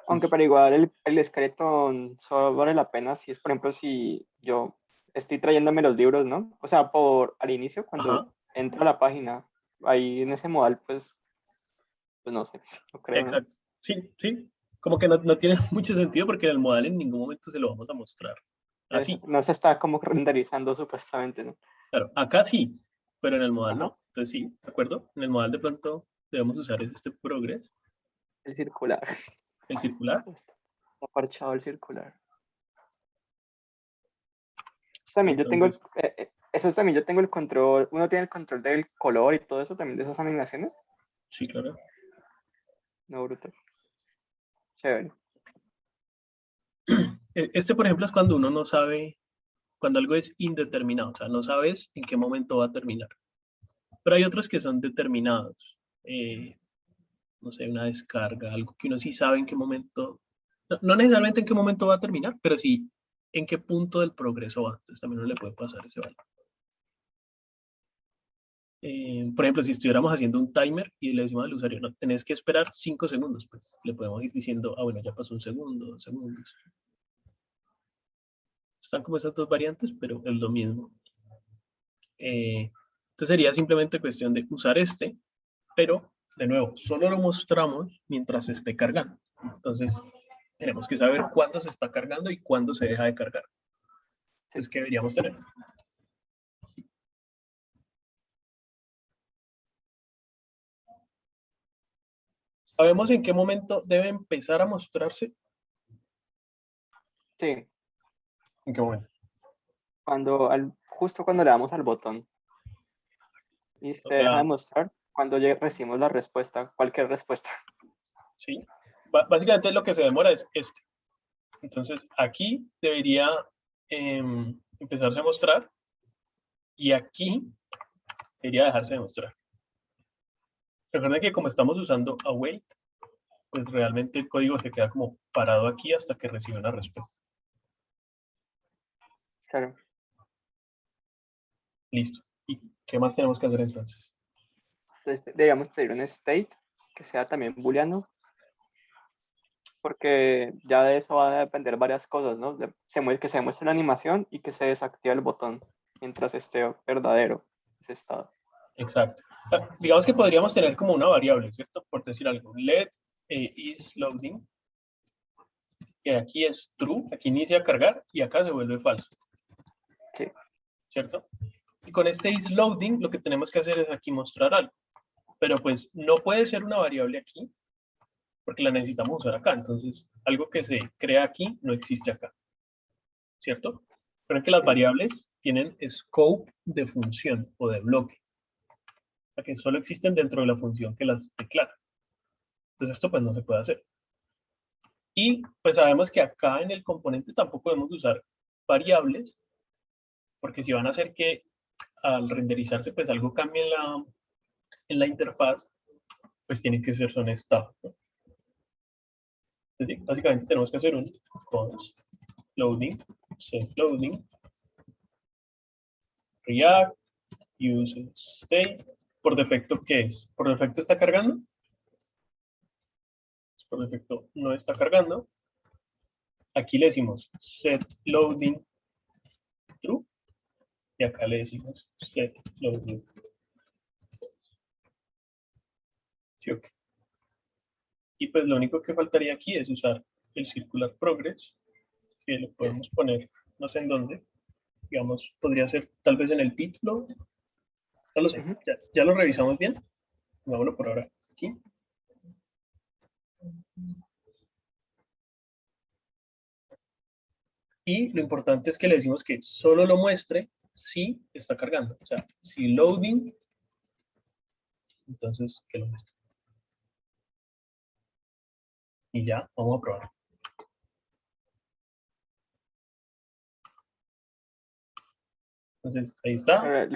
Aunque para igual el Skeleton solo vale la pena si es, por ejemplo, si yo estoy trayéndome los libros, ¿no? O sea, al inicio, Ajá, cuando entro a la página, ahí en ese modal, pues no sé, no creo, ¿no? exacto. Sí, sí. Como que no tiene mucho sentido porque en el modal en ningún momento se lo vamos a mostrar. Así, No se está como renderizando supuestamente, ¿no? claro, acá sí, pero en el modal Ajá, no. Entonces sí, ¿de acuerdo? En el modal de pronto debemos usar este progress, el circular. el circular. Está parchado el circular. También yo tengo, Entonces, eso también yo tengo el control, uno tiene el control del color y todo eso, también de esas animaciones. sí, claro. No, brutal. Chévere. Este, por ejemplo, es cuando uno no sabe, cuando algo es indeterminado, o sea, no sabes en qué momento va a terminar. Pero hay otros que son determinados. No sé, una descarga, algo que uno sí sabe en qué momento, no necesariamente en qué momento va a terminar, pero sí en qué punto del progreso va. Entonces también uno le puede pasar ese valor. Por ejemplo, si estuviéramos haciendo un timer y le decimos al usuario, no, tenés que esperar 5 segundos, pues le podemos ir diciendo, ah, bueno, ya pasó un segundo, 2 segundos. Están como esas dos variantes, pero es lo mismo. Entonces sería simplemente cuestión de usar este, pero de nuevo, solo lo mostramos mientras se esté cargando. Entonces, tenemos que saber cuándo se está cargando y cuándo se deja de cargar. Sí. Entonces, ¿qué deberíamos tener? ¿Sabemos en qué momento debe empezar a mostrarse? Sí. ¿En qué momento? Justo cuando le damos al botón y O se deja de sea, mostrar cuando recibimos la respuesta, cualquier respuesta. sí. Básicamente lo que se demora es este. Entonces, aquí debería empezarse a mostrar y aquí debería dejarse de mostrar. Recuerden que como estamos usando await, pues realmente el código se queda como parado aquí hasta que recibe una respuesta. Claro. Listo. ¿Y qué más tenemos que hacer entonces? Entonces deberíamos tener un state que sea también booleano, porque ya de eso va a depender varias cosas, ¿no? Que se muestre la animación y que se desactive el botón mientras esté verdadero ese estado. Exacto. Digamos que podríamos tener como una variable, ¿cierto? Por decir algo. Let is loading. Que aquí es true, aquí inicia a cargar y acá se vuelve falso. Sí. ¿Cierto? Y con este is loading lo que tenemos que hacer es aquí mostrar algo. Pero pues no puede ser una variable aquí porque la necesitamos usar acá. Entonces, algo que se crea aquí no existe acá. ¿Cierto? Pero que las Sí. variables tienen scope de función o de bloque. O sea, que solo existen dentro de la función que las declara. Entonces esto pues no se puede hacer. Y pues sabemos que acá en el componente tampoco podemos usar variables, porque si van a hacer que al renderizarse pues algo cambie en la interfaz, pues tiene que ser son stub, ¿no? Entonces, básicamente tenemos que hacer un const loading, set loading, react, use state. Por defecto, ¿qué es? Por defecto está cargando. Por defecto no está cargando. Aquí le decimos set loading true y acá le decimos set loading. ¿Sí, okay? Y pues lo único que faltaría aquí es usar el circular progress, que lo podemos poner no sé en dónde. Digamos, podría ser tal vez en el título. No lo sé, ya lo revisamos bien. Vámonos por ahora aquí. Y lo importante es que le decimos que solo lo muestre si está cargando. O sea, si loading, entonces que lo muestre. Y ya, vamos a probar. Entonces, ahí está.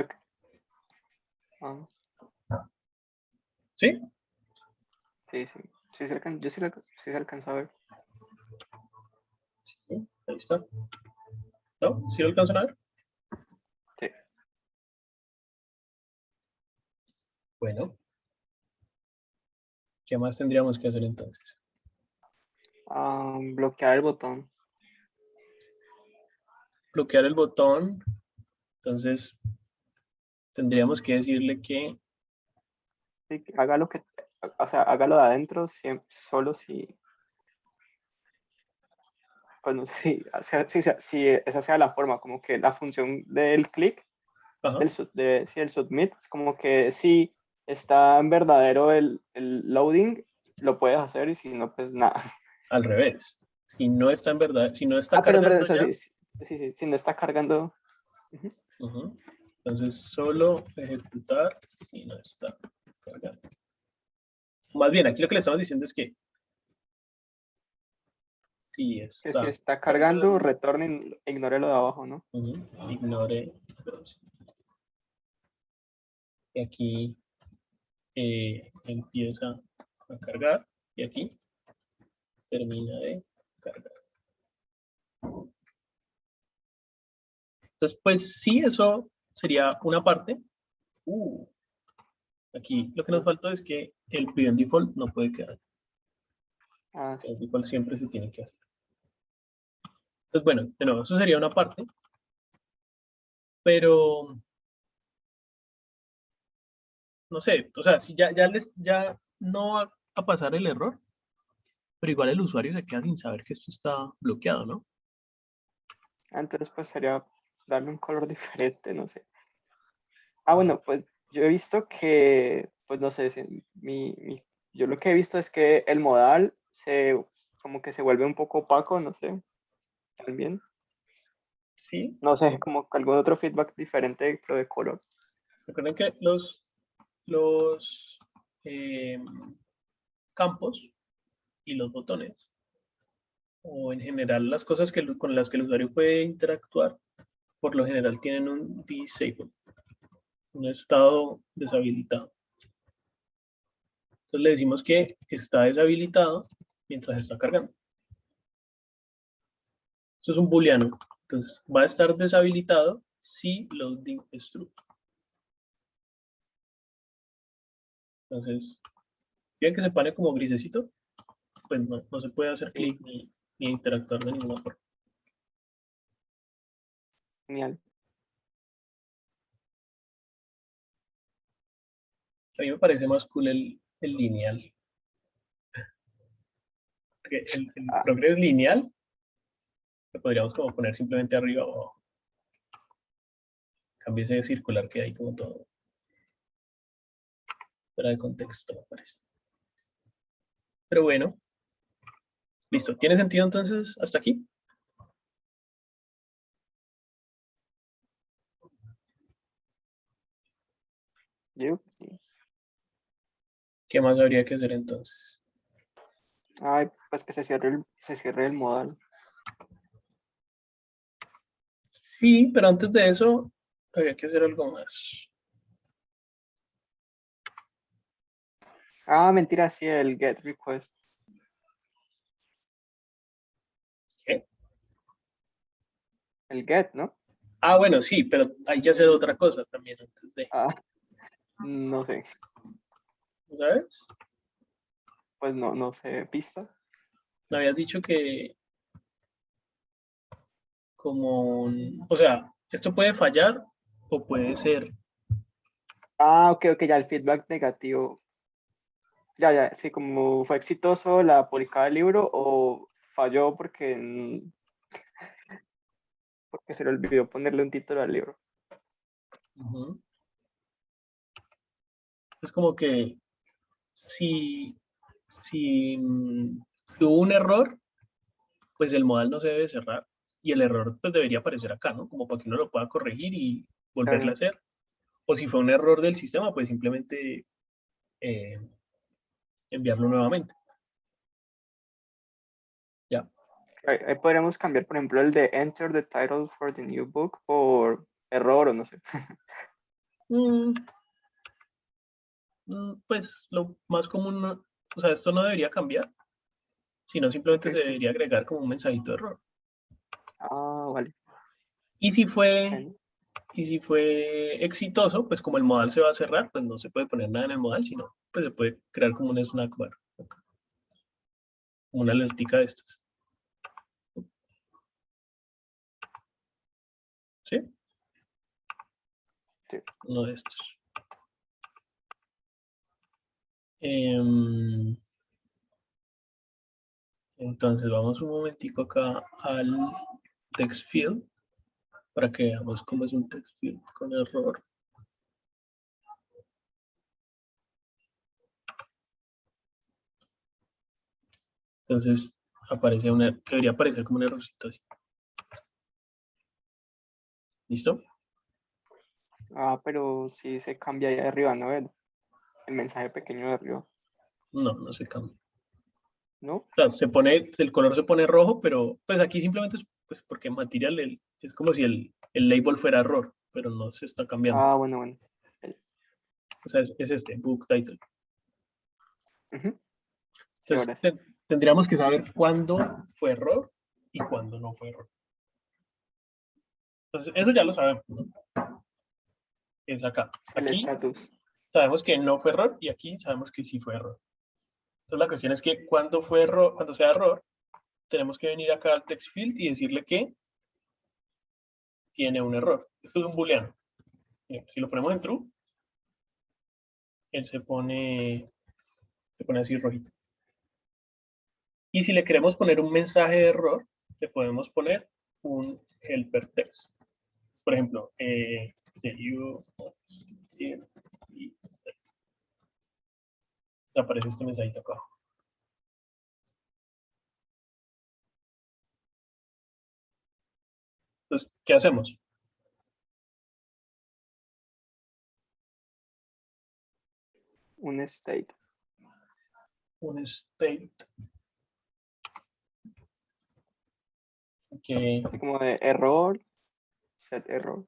¿Sí? Sí, sí. Sí se alcanzó a ver. Sí, ahí está. ¿No? ¿Sí lo alcanzan a ver? Sí. Bueno. ¿Qué más tendríamos que hacer entonces? Bloquear el botón. Bloquear el botón. Entonces, tendríamos que decirle que... Sí, haga lo que, o sea, hágalo de adentro, solo si, pues no sé si esa sea la forma, como que la función del clic, Ajá, el submit, es como que si está en verdadero el loading, lo puedes hacer y si no, pues nada. al revés. Si no está en verdad, si no está Pero cargando eso ya... sí, si no está cargando. Entonces, solo ejecutar y no está cargando. Más bien, aquí lo que le estamos diciendo es que si Que si está está cargando, cargando, retorne, ignore lo de abajo, ¿no? ignore. Y aquí empieza a cargar y aquí termina de cargar. Entonces, pues sí, eso sería una parte. Aquí lo que nos falta es que el prevent default no puede quedar. Sí. El default siempre se tiene que hacer. Entonces, bueno, de nuevo, eso sería una parte. Pero, no sé, o sea, si ya no va a pasar el error, pero igual el usuario se queda sin saber que esto está bloqueado, ¿no? Entonces, pues sería darle un color diferente, no sé. Bueno, pues yo he visto que, pues no sé, yo lo que he visto es que el modal como que se vuelve un poco opaco, no sé, también. Sí, No sé, como que algún otro feedback diferente, pero de color. recuerden que los campos y los botones, o en general las cosas con las que el usuario puede interactuar, por lo general tienen un disable, un estado deshabilitado. Entonces le decimos que está deshabilitado mientras está cargando. Eso es un booleano. Entonces va a estar deshabilitado si loading es true. Entonces, ¿ven que se pone como grisecito? Pues no se puede hacer clic ni interactuar de ninguna forma. Genial. A mí me parece más cool el lineal. Porque el Ah, progreso lineal lo podríamos como poner simplemente arriba o abajo. Cambio ese circular que hay como todo fuera de contexto, me parece. Pero bueno, listo. ¿Tiene sentido entonces hasta aquí? yo digo que sí. ¿Qué más habría que hacer entonces? Ay, pues que se cierre el modal. Sí, pero antes de eso habría que hacer algo más. Ah, mentira, sí, el get request. ¿Qué? El get, ¿no? Ah, bueno, sí, pero hay que hacer otra cosa también antes de, Ah, no sé. ¿sabes? Pues no sé, pista. Me habías dicho que o sea, esto puede fallar o puede ser. Ah, ok, ya el feedback negativo. Ya, sí, como fue exitoso la publicada del libro o falló porque se le olvidó ponerle un título al libro. Ujú. Es como que si, si hubo un error, pues el modal no se debe cerrar y el error pues debería aparecer acá, ¿no? Como para que uno lo pueda corregir y volverlo a Claro. hacer. O si fue un error del sistema, pues simplemente eh, enviarlo nuevamente. Ya. Ahí podríamos cambiar, por ejemplo, el de enter the title for the new book por error o no sé. Mm, pues lo más común, o sea, esto no debería cambiar, sino simplemente Ok, se sí. debería agregar como un mensajito de error. Ah, vale. Y si fue, Bueno, y si fue exitoso, pues como el modal se va a cerrar, pues no se puede poner nada en el modal, sino pues se puede crear como un snack bar, como una alertica de estas. ¿Sí? sí. Uno de estos. Em, entonces vamos un momentico acá al text field para que veamos cómo es un text field con error. Entonces debería aparecer como un errorcito así. ¿Listo? Ah, pero sí se cambia ahí arriba, ¿no? El mensaje pequeño de arriba, No, no se cambia. ¿no? O sea, el color se pone rojo, pero pues aquí simplemente es pues, porque material es como si el label fuera error, pero no se está cambiando. Ah, bueno. O sea, es este, book title. Ujú. Sí, Entonces, ahora sí. tendríamos que saber cuándo fue error y cuándo no fue error. Entonces, eso ya lo sabemos, ¿no? Es acá. Sí, el Aquí estatus. sabemos que no fue error y aquí sabemos que sí fue error. Entonces, la cuestión es que cuando fue error, cuando sea error, tenemos que venir acá al text field y decirle que tiene un error. Esto es un booleano. Si lo ponemos en true, él se pone así rojito. Y si le queremos poner un mensaje de error, le podemos poner un helper text. Por ejemplo, aparece este mensajito acá. Entonces, ¿qué hacemos? Un state. Un state que Así como de error, set error.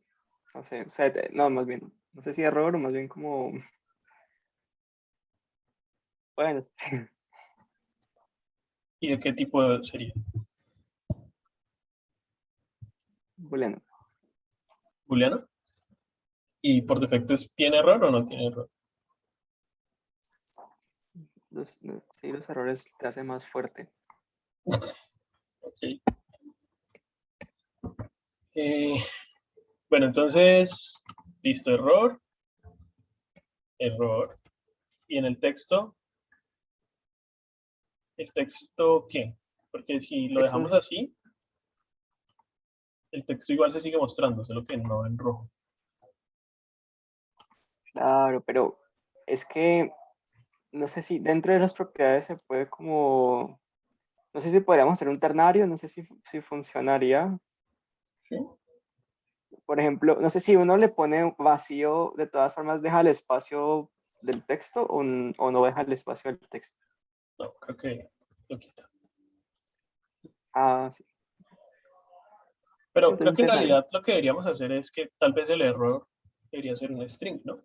No sé, set, no, más bien. No sé si error o más bien como. Bueno, ¿y de qué tipo sería? booleano. Booleano. Y por defecto ¿tiene error o no tiene error? Sí, los errores te hacen más fuerte. Okay. Bueno, entonces, listo, error, error. en ¿el texto qué? Porque si lo dejamos así, el texto igual se sigue mostrando, solo que no en rojo. Claro, pero es que no sé si dentro de las propiedades se puede como, no sé si podríamos hacer un ternario, no sé si funcionaría. ¿Sí? Por ejemplo, no sé si uno le pone vacío, de todas formas deja el espacio del texto o no deja el espacio del texto. No, creo que lo quita. Ah, sí. Pero Entonces creo un que en ternario. realidad lo que deberíamos hacer es que tal vez el error debería ser un string, ¿no?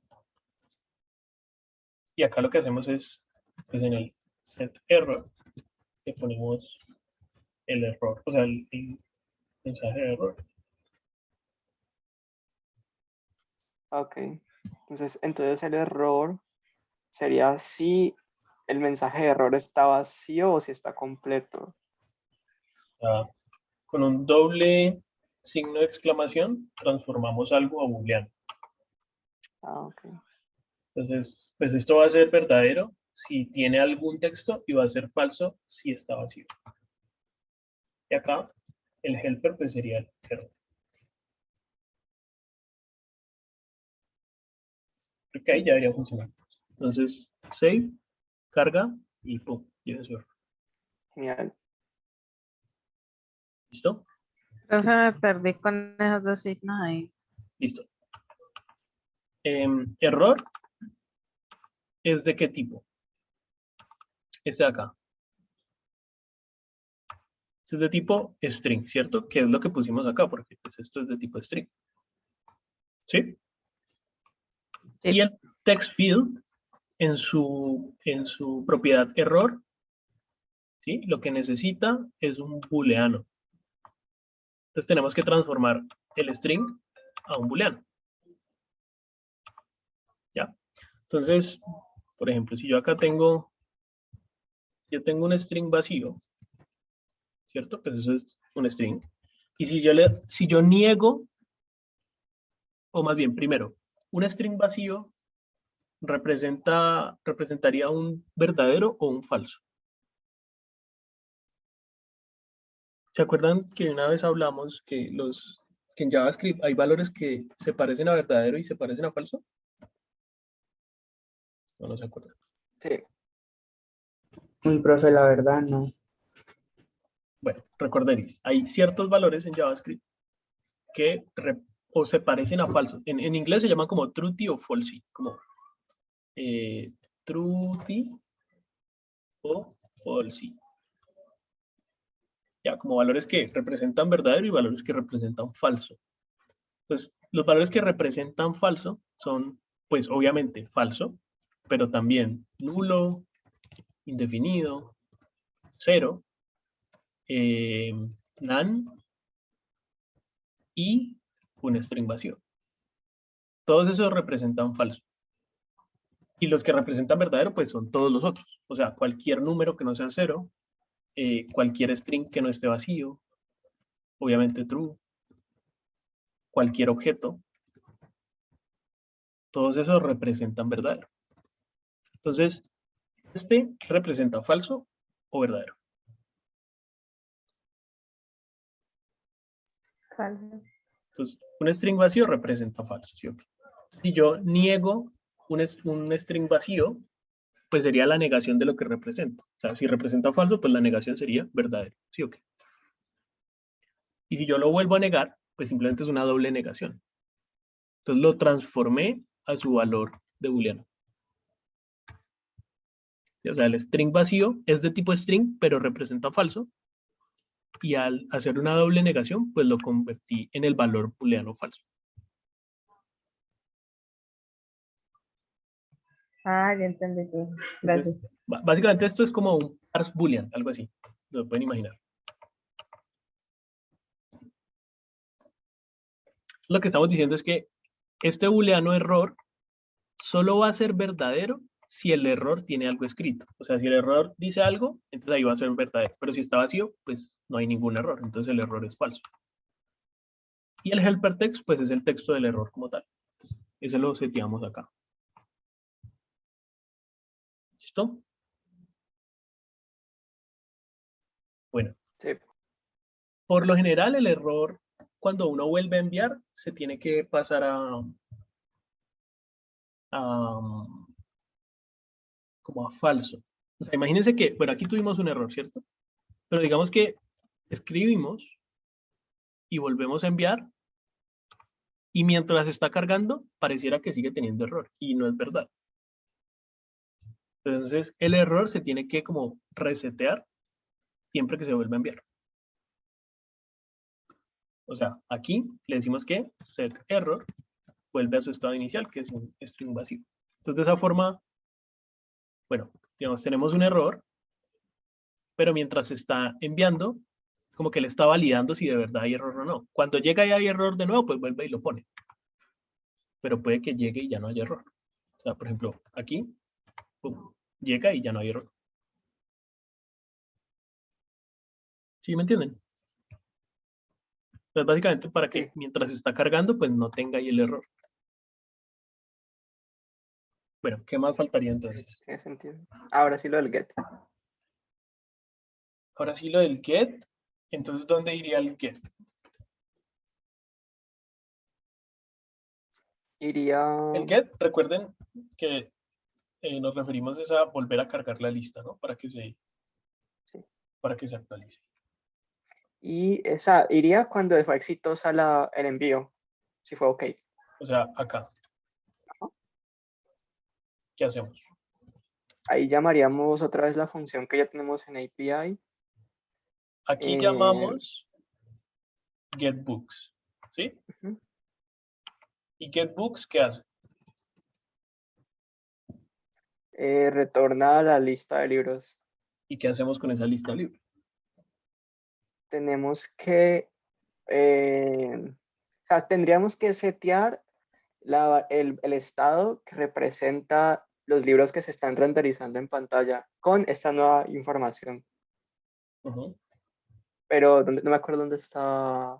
Y acá lo que hacemos es, pues en el set error, le ponemos el error, o sea, el mensaje de error. Ok. Entonces el error sería si el mensaje de error está vacío o si está completo. Ah, con un doble signo de exclamación transformamos algo a booleano. Ah, ok. Entonces, pues esto va a ser verdadero si tiene algún texto y va a ser falso si está vacío. Y acá el helper pues sería el error. Creo que ahí ya debería funcionar. Entonces, save, carga y pum, tiene su error. Genial. ¿Listo? Creo que me perdí con esos dos signos ahí. Listo. Error es de qué tipo. Este de acá. Este es de tipo string, ¿cierto? Que es lo que pusimos acá, porque pues, esto es de tipo string. ¿Sí? Sí. Y el text field en su propiedad error, ¿sí? Lo que necesita es un booleano. Entonces tenemos que transformar el string a un booleano. ¿Ya? Entonces, por ejemplo, si yo acá tengo un string vacío, ¿cierto? Pues eso es un string. Y si yo niego, o más bien, primero, un string vacío representaría un verdadero o un falso. ¿Se acuerdan que una vez hablamos que en JavaScript hay valores que se parecen a verdadero y se parecen a falso? No se acuerdan. Sí. Uy, profe, la verdad no. Bueno, recordaréis, hay ciertos valores en JavaScript que o se parecen a falsos. En inglés se llaman como truthy o falsy, como truthy o falsy. Ya, como valores que representan verdadero y valores que representan falso. Entonces, los valores que representan falso son, pues obviamente, falso, pero también nulo, indefinido, cero, none y un string vacío. Todos esos representan falso. Y los que representan verdadero, pues son todos los otros. O sea, cualquier número que no sea cero, cualquier string que no esté vacío, obviamente true, cualquier objeto, todos esos representan verdadero. Entonces, ¿qué representa falso o verdadero? Falso. Entonces, un string vacío representa falso, ¿sí o qué? Si yo niego un string vacío, pues sería la negación de lo que representa. O sea, si representa falso, pues la negación sería verdadero, ¿sí o qué? Y si yo lo vuelvo a negar, pues simplemente es una doble negación. Entonces lo transformé a su valor de booleano. ¿Sí? O sea, el string vacío es de tipo string, pero representa falso. Y al hacer una doble negación, pues lo convertí en el valor booleano falso. Ah, ya entendí tú. Gracias. Entonces, básicamente esto es como un parse boolean, algo así. Lo pueden imaginar. Lo que estamos diciendo es que este booleano error solo va a ser verdadero si el error tiene algo escrito. O sea, si el error dice algo, entonces ahí va a ser verdadero. Pero si está vacío, pues no hay ningún error. Entonces el error es falso. Y el helper text, pues es el texto del error como tal. Entonces, ese lo seteamos acá. ¿Listo? Bueno, Sí. por lo general el error, cuando uno vuelve a enviar, se tiene que pasar a como a falso. O sea, imagínense que, bueno, aquí tuvimos un error, ¿cierto? Pero digamos que escribimos y volvemos a enviar y mientras está cargando, pareciera que sigue teniendo error y no es verdad. Entonces, el error se tiene que como resetear siempre que se vuelva a enviar. O sea, aquí le decimos que set error vuelve a su estado inicial, que es un string vacío. Entonces, de esa forma, bueno, digamos, tenemos un error, pero mientras se está enviando, como que le está validando si de verdad hay error o no. Cuando llega y hay error de nuevo, pues vuelve y lo pone. Pero puede que llegue y ya no haya error. O sea, por ejemplo, aquí, pum, llega y ya no hay error. ¿Sí me entienden? Entonces, básicamente para que Sí. mientras está cargando, pues no tenga ahí el error. Bueno, ¿qué más faltaría entonces? Tiene sentido. Ahora sí lo del get. Ahora sí lo del get. Entonces, ¿dónde iría el get? Iría. El get, recuerden que nos referimos es a volver a cargar la lista, ¿no? Sí. Para que se actualice. Y esa iría cuando fue exitosa el envío. Si fue ok. O sea, acá. ¿Qué hacemos? Ahí llamaríamos otra vez la función que ya tenemos en API. Aquí llamamos getBooks, ¿sí? Ujú. ¿Y getBooks qué hace? Retorna a la lista de libros. ¿Y qué hacemos con esa lista libre? Tenemos que, o sea, tendríamos que setear el estado que representa los libros que se están renderizando en pantalla con esta nueva información. Uh-huh. Pero no me acuerdo dónde está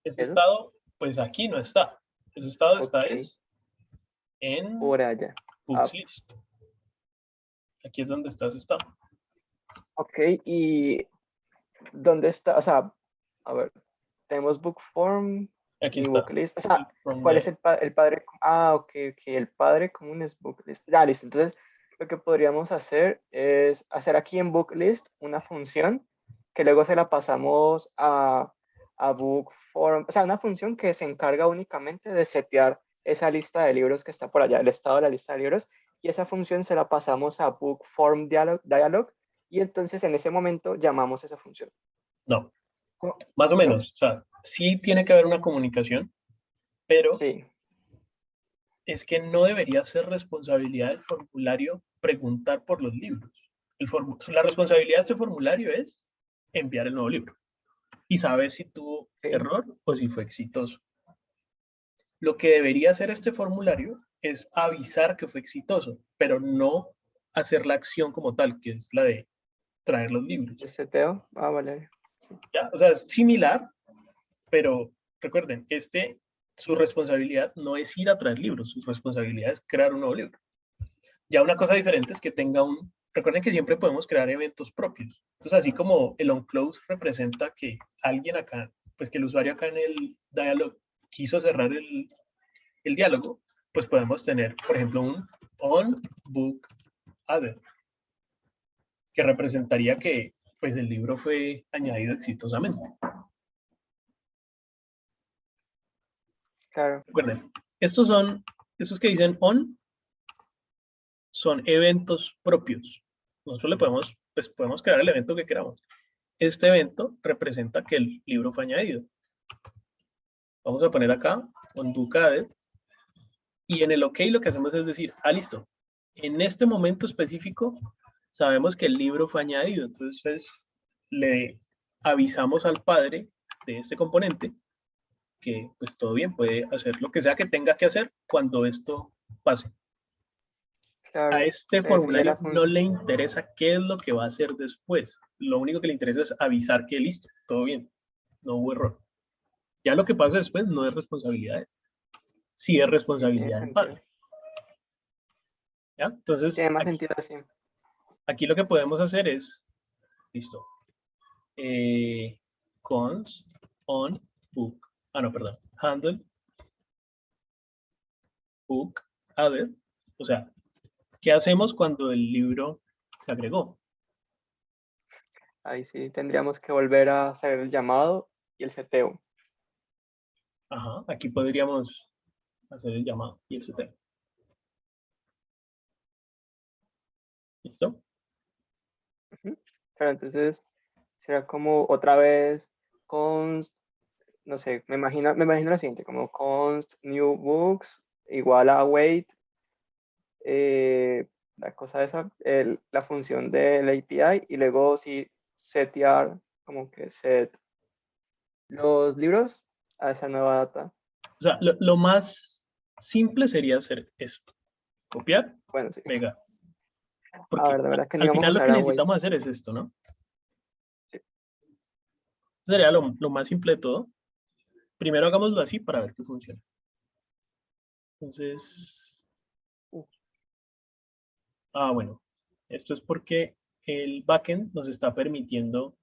Ese eso. estado, pues aquí no está. Ese estado está Ok, es en por allá. Books List. Aquí es donde está ese estado. Ok, y ¿dónde está? O sea, a ver, tenemos book form Aquí y está. book list. O sea, From ¿cuál the- es el padre? Ah, ok, ok, el padre común es book list. Ya, listo. Entonces, lo que podríamos hacer es hacer aquí en book list una función que luego se la pasamos a book form. O sea, una función que se encarga únicamente de setear esa lista de libros que está por allá, el estado de la lista de libros. Y esa función se la pasamos a book form dialog y entonces en ese momento llamamos esa función. No, más o menos. O sea, sí tiene que haber una comunicación, pero Sí, es que no debería ser responsabilidad del formulario preguntar por los libros. La responsabilidad de este formulario es enviar el nuevo libro y saber si tuvo sí, error o si fue exitoso. Lo que debería hacer este formulario es avisar que fue exitoso, pero no hacer la acción como tal, que es la de traer los libros. el seteo. Ah, vale. Sí. ¿Ya? O sea, es similar, pero recuerden, su responsabilidad no es ir a traer libros, su responsabilidad es crear un nuevo libro. Ya una cosa diferente es que tenga recuerden que siempre podemos crear eventos propios. Entonces, así como el onClose representa que alguien acá, pues que el usuario acá en el dialog quiso cerrar el diálogo, pues podemos tener, por ejemplo, un onBookAdded, que representaría que pues el libro fue añadido exitosamente. Claro, Recuerden, estos que dicen on, son eventos propios. Nosotros podemos crear el evento que queramos. Este evento representa que el libro fue añadido. Vamos a poner acá onBookAdded y en el OK lo que hacemos es decir, listo, en este momento específico sabemos que el libro fue añadido, entonces le avisamos al padre de este componente que pues todo bien, puede hacer lo que sea que tenga que hacer cuando esto pase. A claro. este Se define formulario la no función. le interesa qué es lo que va a hacer después. Lo único que le interesa es avisar que listo, todo bien, no hubo error. Ya lo que pasa después no es responsabilidad de él, sí es Sí, tiene responsabilidad del sentido. padre. ¿Ya? Entonces, Tiene más aquí, sentido así. Aquí lo que podemos hacer es, listo, const on book, no, perdón, handle book added, o sea, ¿qué hacemos cuando el libro se agregó? Ahí sí tendríamos que volver a hacer el llamado y el seteo. Ajá, aquí podríamos hacer el llamado y el seteo. ¿Listo? Pero entonces será como otra vez const, no sé, me imagino lo siguiente, como const new books igual a wait, la cosa esa, la función del API y luego sí setear, como que set los libros a esa nueva data. O sea, lo más simple sería hacer esto. Copiar, Bueno, sí. pegar. A Porque ver, de verdad que no al íbamos a final lo usar que a wait. necesitamos hacer es esto, ¿no? Sí. Sería lo más simple de todo. Primero hagámoslo así para ver qué funciona. Entonces, bueno, esto es porque el backend nos está permitiendo,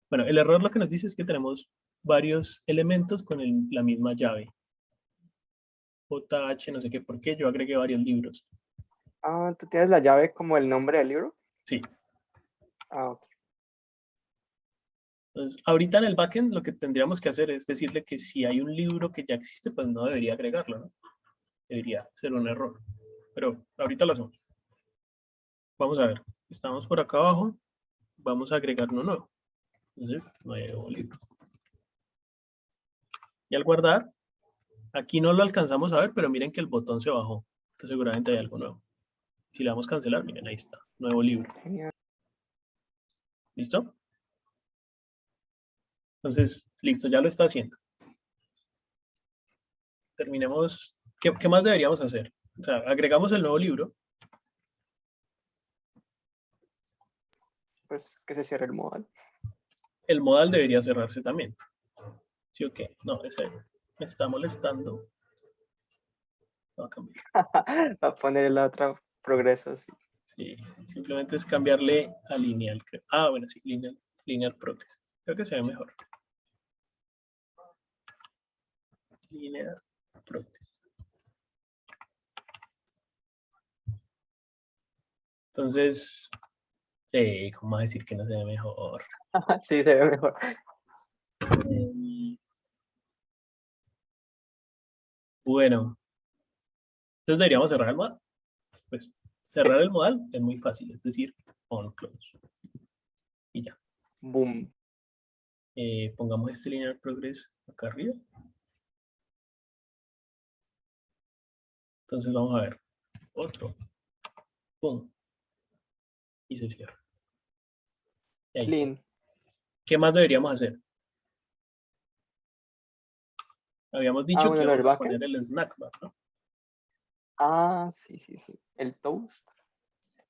bueno, el error lo que nos dice es que tenemos varios elementos con la misma llave. JH, no sé qué, por qué, yo agregué varios libros. Ah, ¿tú tienes la llave como el nombre del libro? Sí. Ah, ok. Entonces, ahorita en el backend lo que tendríamos que hacer es decirle que si hay un libro que ya existe, pues no debería agregarlo, ¿no? Debería ser un error. Pero ahorita lo hacemos. Vamos a ver. Estamos por acá abajo. Vamos a agregar uno nuevo. Entonces, nuevo libro. Y al guardar, aquí no lo alcanzamos a ver, pero miren que el botón se bajó. Entonces seguramente hay algo nuevo. Si le damos cancelar, miren, ahí está. Nuevo libro. Genial. ¿Listo? Entonces, listo, ya lo está haciendo. Terminemos. ¿Qué más deberíamos hacer? O sea, agregamos el nuevo libro. Pues que se cierre el modal. El modal debería cerrarse también. ¿Sí o qué? No, ese me está molestando. Lo voy a cambiar. Va a poner la otra progreso, sí. Sí, simplemente es cambiarle a lineal. Bueno, sí, lineal progress. Creo que se ve mejor. Linear progress. Entonces, ¿cómo va a decir que no se ve mejor? Sí, se ve mejor. Bueno, entonces deberíamos cerrar el modal. Pues cerrar el modal es muy fácil, es decir, on close. Y ya. Boom. Pongamos este linear progress acá arriba. Entonces vamos a ver. Otro. Pum. Y se cierra. Y ahí. Clean. ¿Qué más deberíamos hacer? Habíamos dicho que Bueno, lo del íbamos a backend. poner el snack bar, ¿no? Sí, sí, sí. El toast.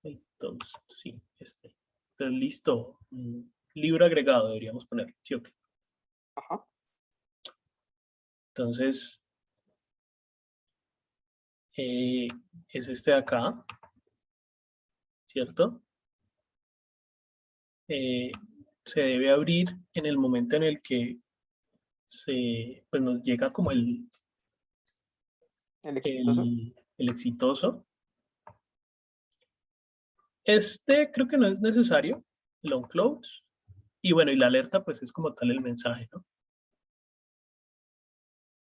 El toast, sí, este. Entonces, listo. Libro agregado deberíamos poner, ¿sí o qué? Ajá. Entonces, es este de acá, ¿cierto? Se debe abrir en el momento en el que pues nos llega como El exitoso. el exitoso. Este creo que no es necesario, el on close. Y bueno, y la alerta pues es como tal el mensaje, ¿no?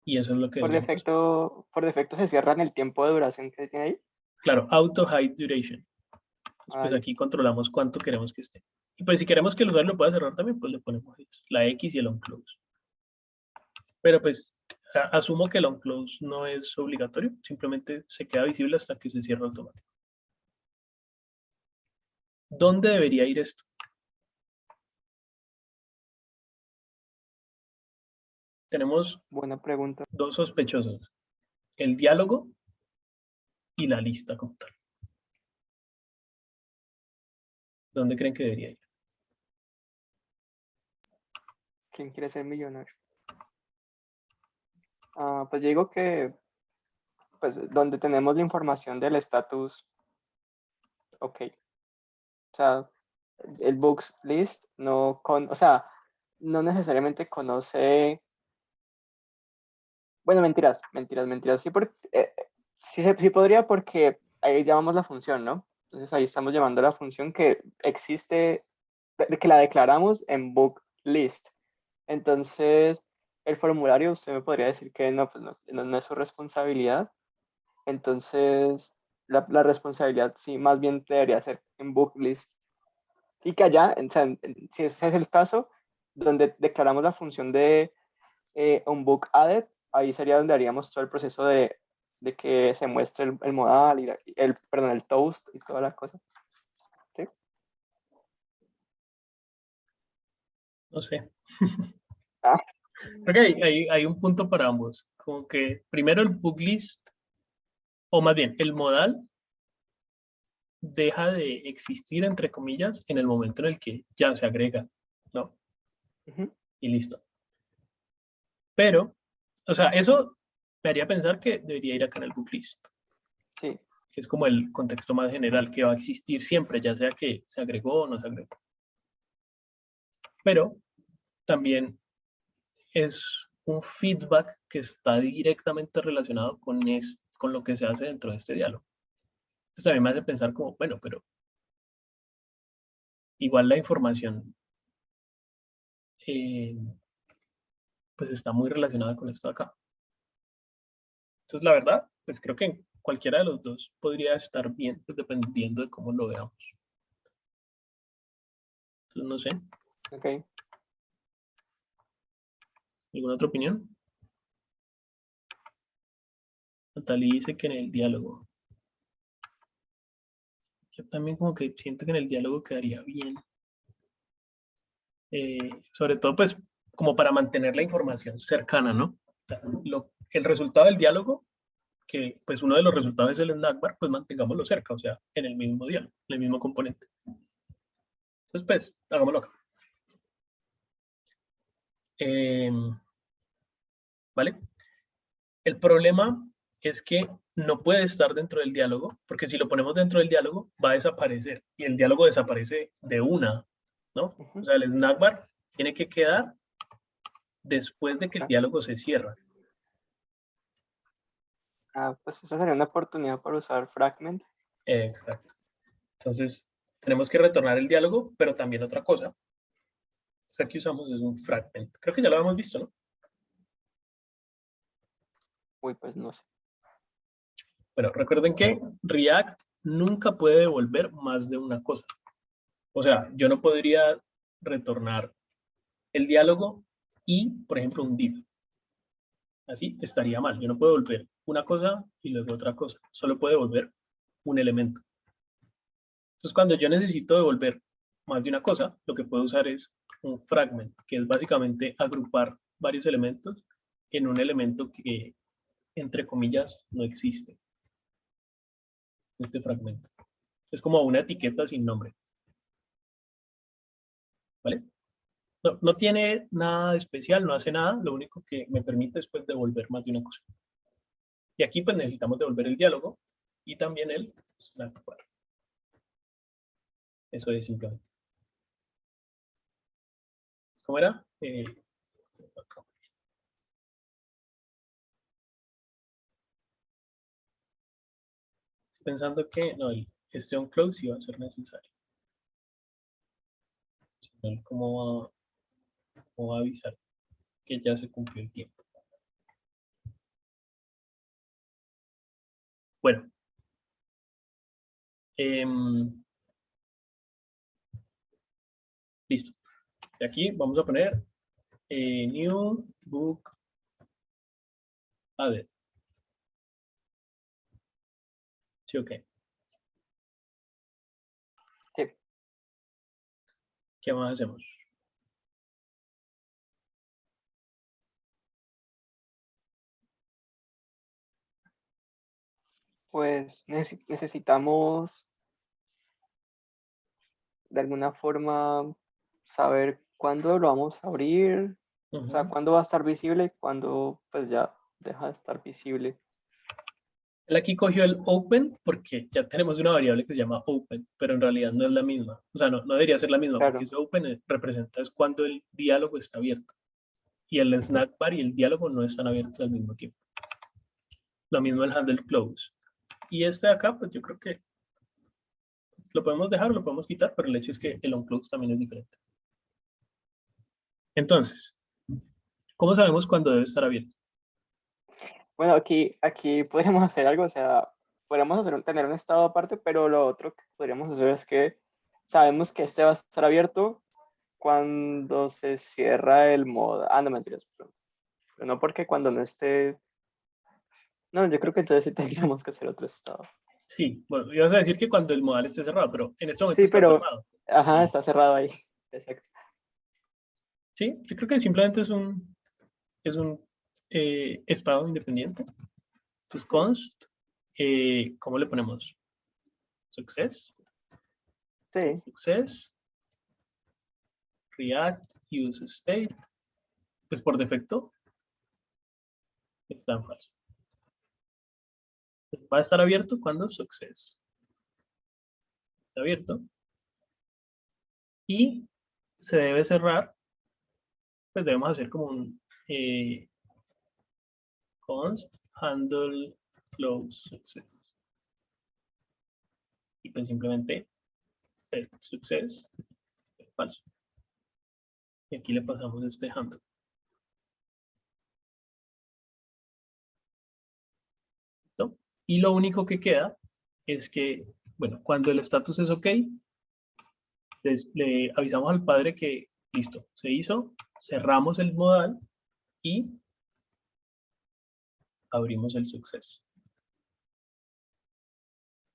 Y eso es lo que deberíamos. Por defecto se cierra en el tiempo de duración que tiene ahí. Claro, auto hide duration. Pues aquí Listo. controlamos cuánto queremos que esté. Y pues si queremos que el usuario lo pueda cerrar también, pues le ponemos la X y el on close. Pero pues asumo que el on close no es obligatorio, simplemente se queda visible hasta que se cierra automático. ¿Dónde debería ir esto? Tenemos Buena pregunta. dos sospechosos, el diálogo y la lista como tal. ¿Dónde creen que debería ir? ¿Quién quiere ser millonario? Pues yo digo que pues donde tenemos la información del estatus, ok. O sea, el books list no o sea, no necesariamente conoce, bueno, mentiras, sí podría porque ahí llamamos la función, ¿no? Entonces ahí estamos llamando la función que existe, que la declaramos en book list. Entonces, el formulario usted me podría decir que no, pues no es su responsabilidad. Entonces, la responsabilidad sí, más bien debería ser en book list. Y que allá, o sea, si ese es el caso, donde declaramos la función de onBook added, ahí sería donde haríamos todo el proceso de que se muestre el modal, y perdón, el toast y toda la cosa. ¿Sí? No sé. Ah. Creo que hay un punto para ambos. Como que primero el book list, o más bien el modal, deja de existir, entre comillas, en el momento en el que ya se agrega, ¿no? Uh-huh. Y listo. Pero, o sea, eso me haría pensar que debería ir acá en el book list. Sí. Que es como el contexto más general que va a existir siempre, ya sea que se agregó o no se agregó. Pero también es un feedback que está directamente relacionado con lo que se hace dentro de este diálogo. Entonces también me hace pensar como, bueno, pero igual la información pues está muy relacionada con esto de acá. Entonces la verdad, pues creo que en cualquiera de los dos podría estar bien, pues dependiendo de cómo lo veamos. Entonces no sé. Ok. ¿Alguna otra opinión? Natalie dice que en el diálogo. Yo también como que siento que en el diálogo quedaría bien. Sobre todo pues como para mantener la información cercana, ¿no? O sea, el resultado del diálogo, que pues uno de los resultados es el snack bar, pues mantengámoslo cerca, o sea, en el mismo diálogo, en el mismo componente. Entonces pues, hagámoslo acá. ¿Vale? El problema es que no puede estar dentro del diálogo, porque si lo ponemos dentro del diálogo va a desaparecer, y el diálogo desaparece de una, ¿no? Uh-huh. O sea, el snack bar tiene que quedar después de que el diálogo se cierra. Pues esa sería una oportunidad para usar fragment. Exacto. Entonces, tenemos que retornar el diálogo, pero también otra cosa. O sea, aquí usamos es un fragment. Creo que ya lo habíamos visto, ¿no? Uy, pues no sé. Pero recuerden que React nunca puede devolver más de una cosa. O sea, yo no podría retornar el diálogo y, por ejemplo, un div. Así estaría mal. Yo no puedo devolver una cosa y luego otra cosa. Solo puedo devolver un elemento. Entonces, cuando yo necesito devolver más de una cosa, lo que puedo usar es un fragment, que es básicamente agrupar varios elementos en un elemento que, entre comillas, no existe. Este fragmento. Es como una etiqueta sin nombre. ¿Vale? No tiene nada de especial, no hace nada, lo único que me permite es pues, devolver más de una cosa. Y aquí pues necesitamos devolver el diálogo y también el snack bar. Eso es simplemente. ¿Cómo era? Pensando que no, este on close iba a ser necesario. ¿Cómo va a avisar que ya se cumplió el tiempo? Bueno. Listo. Y aquí vamos a poner new book added. ¿Sí o qué? Sí. ¿Qué más hacemos? Pues necesitamos de alguna forma saber cuándo lo vamos a abrir, o sea, cuándo va a estar visible y cuándo pues ya deja de estar visible. Él aquí cogió el open porque ya tenemos una variable que se llama open, pero en realidad no es la misma. O sea, no debería ser la misma, Claro. porque ese open representa es cuando el diálogo está abierto. Y el snack bar y el diálogo no están abiertos al mismo tiempo. Lo mismo el handle close. Y este de acá, pues yo creo que lo podemos dejar, lo podemos quitar, pero el hecho es que el onClose también es diferente. Entonces, ¿cómo sabemos cuándo debe estar abierto? Bueno, aquí podríamos hacer algo, o sea, podríamos tener un estado aparte, pero lo otro que podríamos hacer es que sabemos que este va a estar abierto cuando se cierra el modo. Ah, no, mentiras, pero no porque cuando no esté. No, yo creo que entonces sí tendríamos que hacer otro estado. Sí, bueno, ibas a decir que cuando el modal esté cerrado, pero en este momento Sí, está pero, cerrado. ajá, está cerrado ahí. Exacto. Sí, yo creo que simplemente es un estado independiente. Entonces, const, ¿cómo le ponemos? Success. Sí, Success. React, use state. Pues por defecto está en falso. Va a estar abierto cuando success. Está abierto. Y se debe cerrar. Pues debemos hacer como un const handle close success. Y pues simplemente set success es falso. Y aquí le pasamos este handle. ¿Listo? Y lo único que queda es que, bueno, cuando el status es OK, le avisamos al padre que listo, se hizo, cerramos el modal y abrimos el success.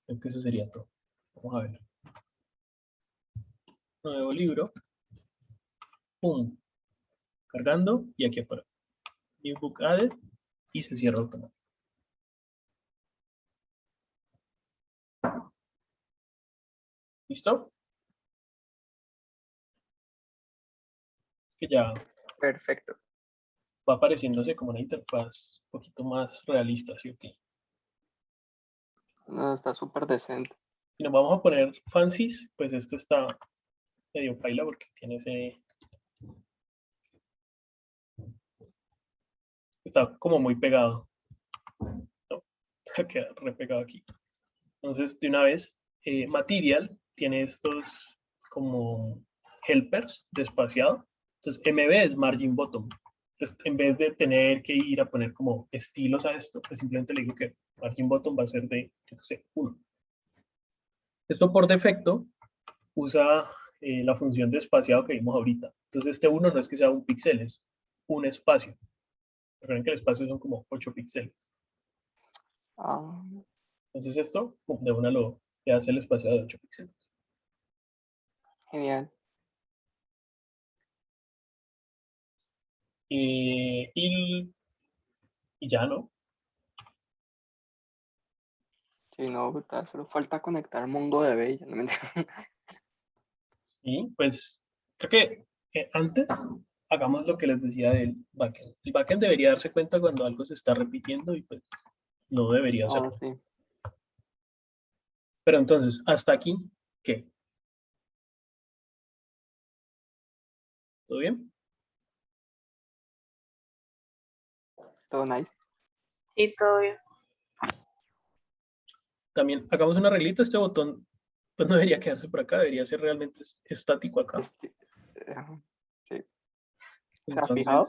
Creo que eso sería todo. Vamos a ver. Nuevo libro. Pum. Cargando y aquí aparece. New book added y se cierra automáticamente. ¿Listo? Que ya perfecto. va apareciéndose como una interfaz un poquito más realista, ¿sí o qué? No, está súper decente. Si nos vamos a poner fancies, pues esto está medio paila porque tiene ese... Está como muy pegado. ¿No? Queda repegado aquí. Entonces, de una vez, Material tiene estos como helpers de espaciado. Entonces, MB es margin bottom. Entonces, en vez de tener que ir a poner como estilos a esto, pues simplemente le digo que margin bottom va a ser de, yo qué sé, 1. Esto por defecto usa la función de espaciado que vimos ahorita. Entonces, este 1 no es que sea un píxel, es un espacio. Recuerden que el espacio son como 8 píxeles. Ah, Entonces, esto de una lo hace el espaciado de 8 píxeles. genial. Y ya, ¿no? Sí, no, brutal, solo falta conectar MongoDB y ya no me Y pues creo que antes hagamos lo que les decía del backend. El backend debería darse cuenta cuando algo se está repitiendo y pues no debería Oh, hacerlo. sí. Pero entonces, hasta aquí, ¿qué? ¿Todo bien? Todo nice. Sí, todo bien. También hagamos una reglita. Este botón pues no debería quedarse por acá, debería ser realmente estático acá. Sí. ¿Se ha fijado?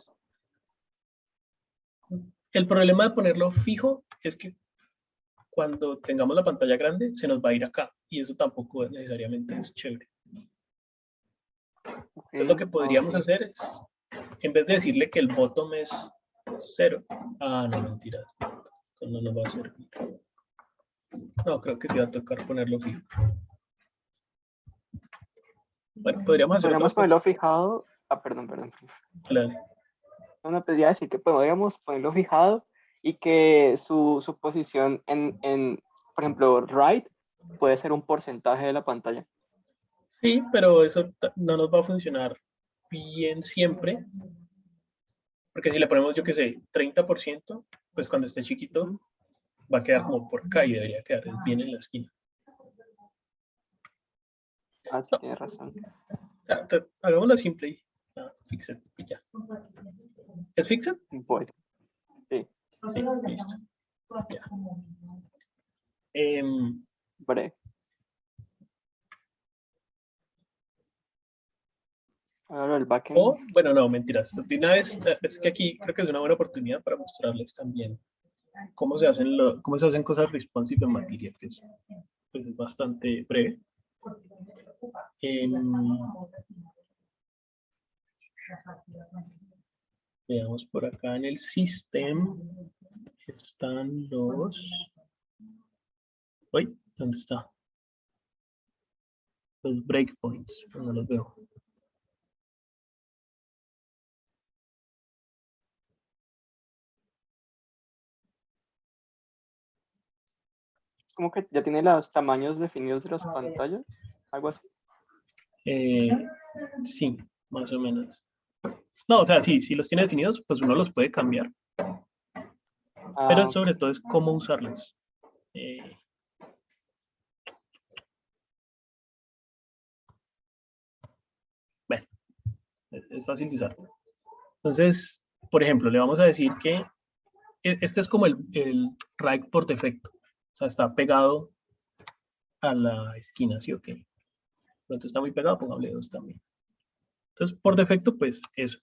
Entonces, el problema de ponerlo fijo es que cuando tengamos la pantalla grande se nos va a ir acá y eso tampoco necesariamente es chévere. Ok, Entonces lo que oh, podríamos sí. hacer es, en vez de decirle que el bottom es 0, no, mentira, no nos va a servir. No, creo que sí va a tocar ponerlo fijo. Bueno, podríamos hacer Podríamos otra cosa. ponerlo fijado. Ah, perdón. Dale. No, pues ya decir que podríamos ponerlo fijado y que su posición por ejemplo, right puede ser un porcentaje de la pantalla. Sí, pero eso no nos va a funcionar bien siempre. Porque si le ponemos, yo qué sé, 30%, pues cuando esté chiquito, va a quedar como por acá y debería quedar bien en la esquina. Ah, sí, tienes razón. Hagámoslo simple y fixed y ya. ¿Es fixed? Voy. Sí, Sí, listo. Ya. breve. Ahora el backend. O, bueno, no, mentiras. De una vez, es que aquí creo que es una buena oportunidad para mostrarles también cómo se hacen cosas responsive en Material, que es, pues, es bastante breve. Veamos por acá en el system. Están los... Uy, ¿dónde está? Los breakpoints, no los veo. Como que ya tiene los tamaños definidos de las pantallas, algo así. Sí, más o menos. No, o sea, sí, si los tiene definidos, pues uno los puede cambiar. Pero Ah, sobre todo es cómo usarlos. Bueno, es fácil de usar. Entonces, por ejemplo, le vamos a decir que este es como el right por defecto. O sea, está pegado a la esquina, ¿sí? Ok. Pronto está muy pegado, pongámosle 2 también. Entonces, por defecto, pues eso.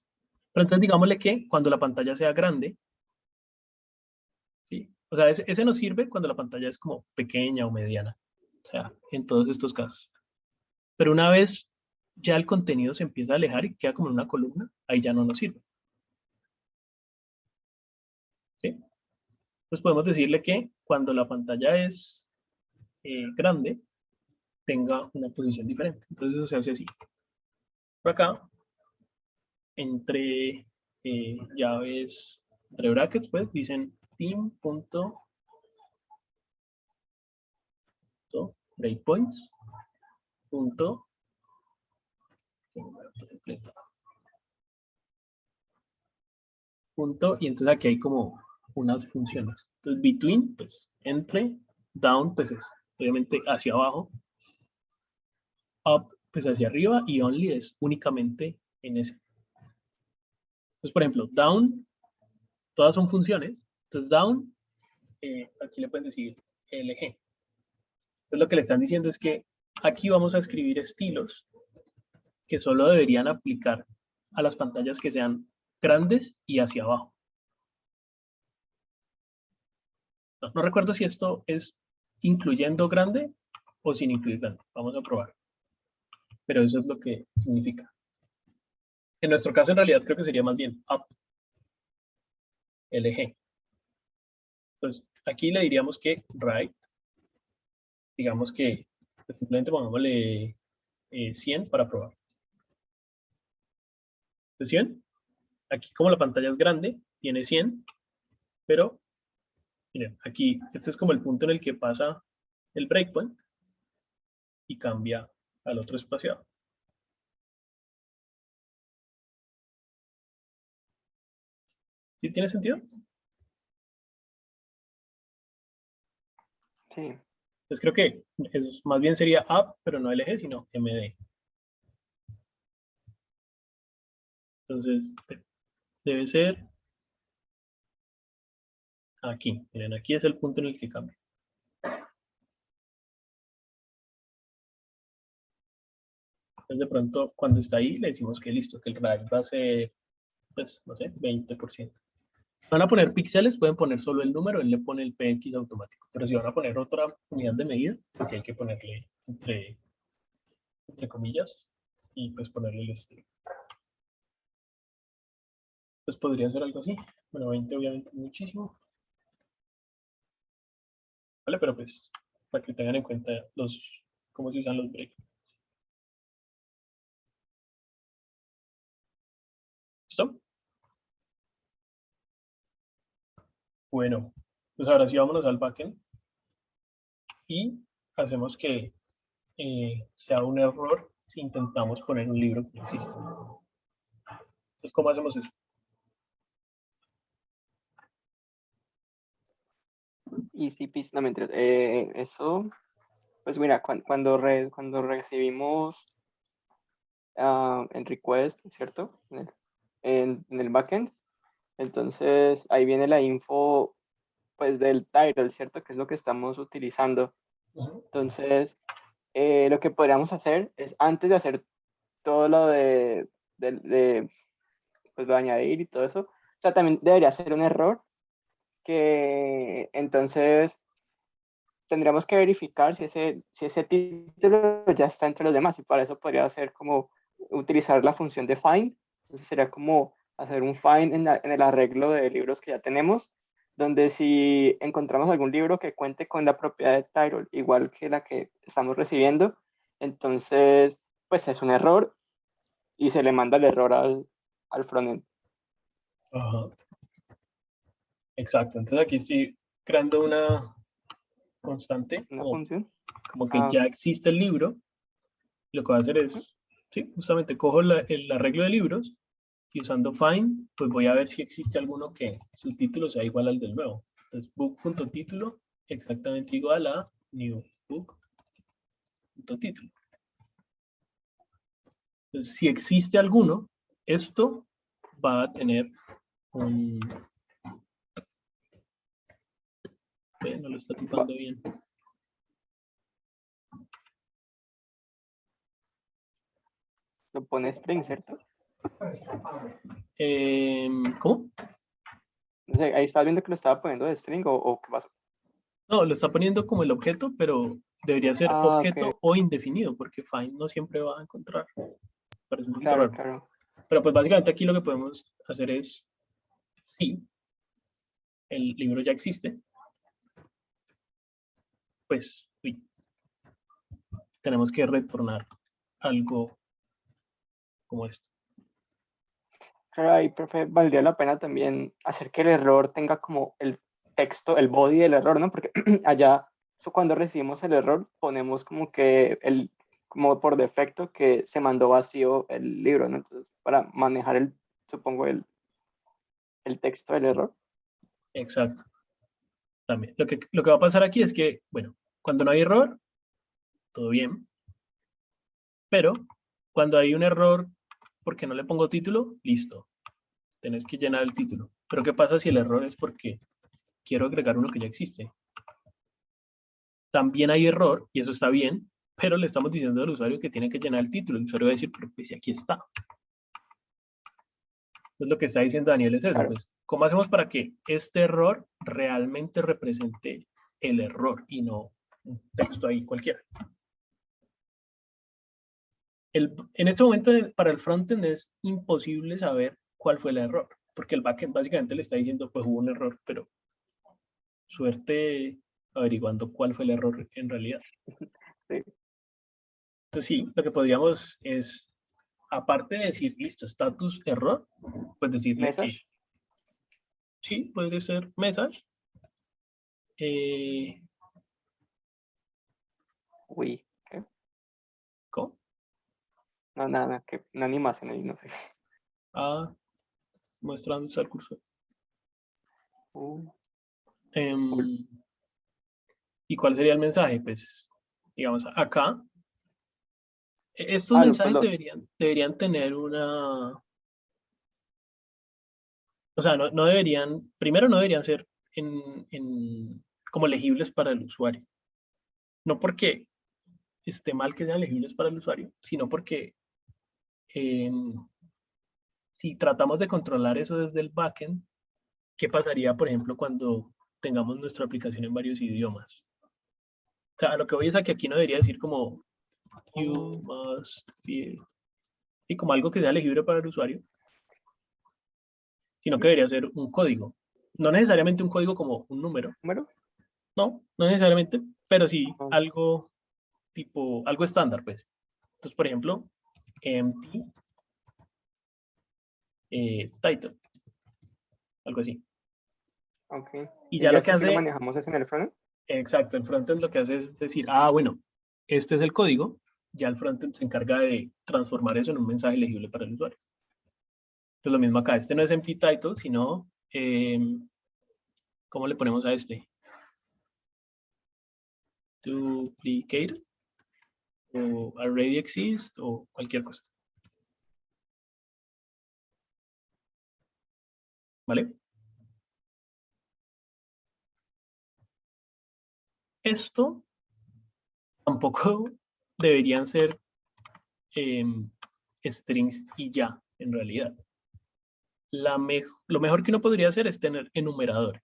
Pero entonces digámosle que cuando la pantalla sea grande, ¿sí? O sea, ese nos sirve cuando la pantalla es como pequeña o mediana. O sea, en todos estos casos. Pero una vez ya el contenido se empieza a alejar y queda como en una columna, ahí ya no nos sirve. ¿Sí? Entonces podemos decirle que cuando la pantalla es grande, tenga una posición diferente. Entonces eso se hace así. Por acá, entre llaves, entre brackets, pues dicen theme.breakpoints. Y entonces aquí hay como unas funciones. Entonces between, pues entre, down, pues es obviamente hacia abajo, up, pues hacia arriba, y only es únicamente en ese. Entonces, por ejemplo, down, todas son funciones. Entonces down, aquí le pueden decir LG. Entonces lo que le están diciendo es que aquí vamos a escribir estilos que solo deberían aplicar a las pantallas que sean grandes y hacia abajo. No recuerdo si esto es incluyendo grande o sin incluir grande. Vamos a probar. Pero eso es lo que significa. En nuestro caso, en realidad, creo que sería más bien up, LG. Entonces, aquí le diríamos que right, digamos que simplemente pongámosle 100 para probar. ¿De 100? Aquí, como la pantalla es grande, tiene 100, pero miren, aquí, este es como el punto en el que pasa el breakpoint y cambia al otro espaciado. ¿Sí tiene sentido? sí. Pues creo que eso más bien sería up, pero no LG, sino MD. Entonces, debe ser aquí. Miren, aquí es el punto en el que cambia. Entonces, de pronto, cuando está ahí, le decimos que listo, que el RAG va a ser, pues, no sé, 20%. Van a poner píxeles, pueden poner solo el número, él le pone el PX automático. Pero si van a poner otra unidad de medida, pues sí hay que ponerle entre comillas y pues ponerle el estilo. Pues podría ser algo así. Bueno, 20 obviamente es muchísimo. Vale, pero pues para que tengan en cuenta cómo se usan los breaks. ¿Listo? Bueno, pues ahora sí vámonos al backend y hacemos que sea un error si intentamos poner un libro que no existe. Entonces, ¿cómo hacemos eso? Easy peasy, no mentiras. Eso, pues mira, cuando recibimos el request, ¿cierto? En el backend, entonces ahí viene la info pues del title, ¿cierto? Que es lo que estamos utilizando. Entonces, lo que podríamos hacer es, antes de hacer todo lo pues, lo de añadir y todo eso, o sea, también debería ser un error que entonces tendríamos que verificar si ese título ya está entre los demás, y para eso podría ser como utilizar la función de find. Entonces sería como hacer un find en el arreglo de libros que ya tenemos, donde si encontramos algún libro que cuente con la propiedad de title igual que la que estamos recibiendo, entonces pues es un error y se le manda el error al frontend. Ajá. Exacto. Entonces aquí estoy creando una constante, Una función. como que Ah, ya existe el libro. Lo que voy a hacer es, sí, justamente cojo el arreglo de libros y usando find, pues voy a ver si existe alguno que su título sea igual al del nuevo. Entonces, book.título exactamente igual a new book.título. Entonces, si existe alguno, esto va a tener un... no lo está tipando bien. lo pone string, ¿cierto? ¿Cómo? No sé, ahí estás viendo que lo estaba poniendo de string o qué pasó. No, lo está poniendo como el objeto, pero debería ser Ah, objeto ok. o indefinido, porque find no siempre va a encontrar. Parece un poquito Claro, raro. claro. Pero pues básicamente aquí lo que podemos hacer es, sí, el libro ya existe, pues uy, tenemos que retornar algo como esto. Claro, ahí, profe, valdría la pena también hacer que el error tenga como el texto, el body del error, ¿no? Porque allá, cuando recibimos el error, ponemos como que como por defecto que se mandó vacío el libro, ¿no? Entonces, para manejar supongo, el texto del error. Exacto. También. Lo que va a pasar aquí es que, bueno, cuando no hay error, todo bien. Pero cuando hay un error porque no le pongo título, listo. Tenés que llenar el título. Pero ¿qué pasa si el error es porque quiero agregar uno que ya existe? También hay error, y eso está bien, pero le estamos diciendo al usuario que tiene que llenar el título. El usuario va a decir, pero pues aquí está. Entonces lo que está diciendo Daniel es eso. Claro. Pues, ¿cómo hacemos para que este error realmente represente el error y no un texto ahí cualquiera? En este momento para el frontend es imposible saber cuál fue el error, porque el backend básicamente le está diciendo, pues hubo un error, pero suerte averiguando cuál fue el error en realidad. Sí. Entonces sí, lo que podríamos es, aparte de decir, listo, status error, pues decirle que Message. sí, puede ser message. Uy, ¿qué? ¿Cómo? No, nada, que una animación ahí, no sé. Mostrando el cursor. Cool. ¿Y cuál sería el mensaje? Pues, digamos, acá, estos Pues mensajes deberían tener una... O sea, no deberían, primero no deberían ser como legibles para el usuario. No porque esté mal que sean legibles para el usuario, sino porque si tratamos de controlar eso desde el backend, ¿qué pasaría, por ejemplo, cuando tengamos nuestra aplicación en varios idiomas? O sea, a lo que voy es a que aquí no debería decir como you must be, y como algo que sea legible para el usuario, sino que debería ser un código. No necesariamente un código como un número, ¿Número? no necesariamente, pero sí Ah, algo tipo, algo estándar, pues. Entonces, por ejemplo, empty title, algo así. ok. Y Y ya ya lo que eso sí lo hace, manejamos es en el frontend. exacto, el frontend lo que hace es decir, bueno, este es el código, ya el frontend se encarga de transformar eso en un mensaje legible para el usuario. Entonces, lo mismo acá, este no es empty title, sino, ¿cómo le ponemos a este? duplicate o already exist o cualquier cosa. ¿Vale? Esto tampoco deberían ser strings y ya, en realidad. Lo mejor que uno podría hacer es tener enumeradores.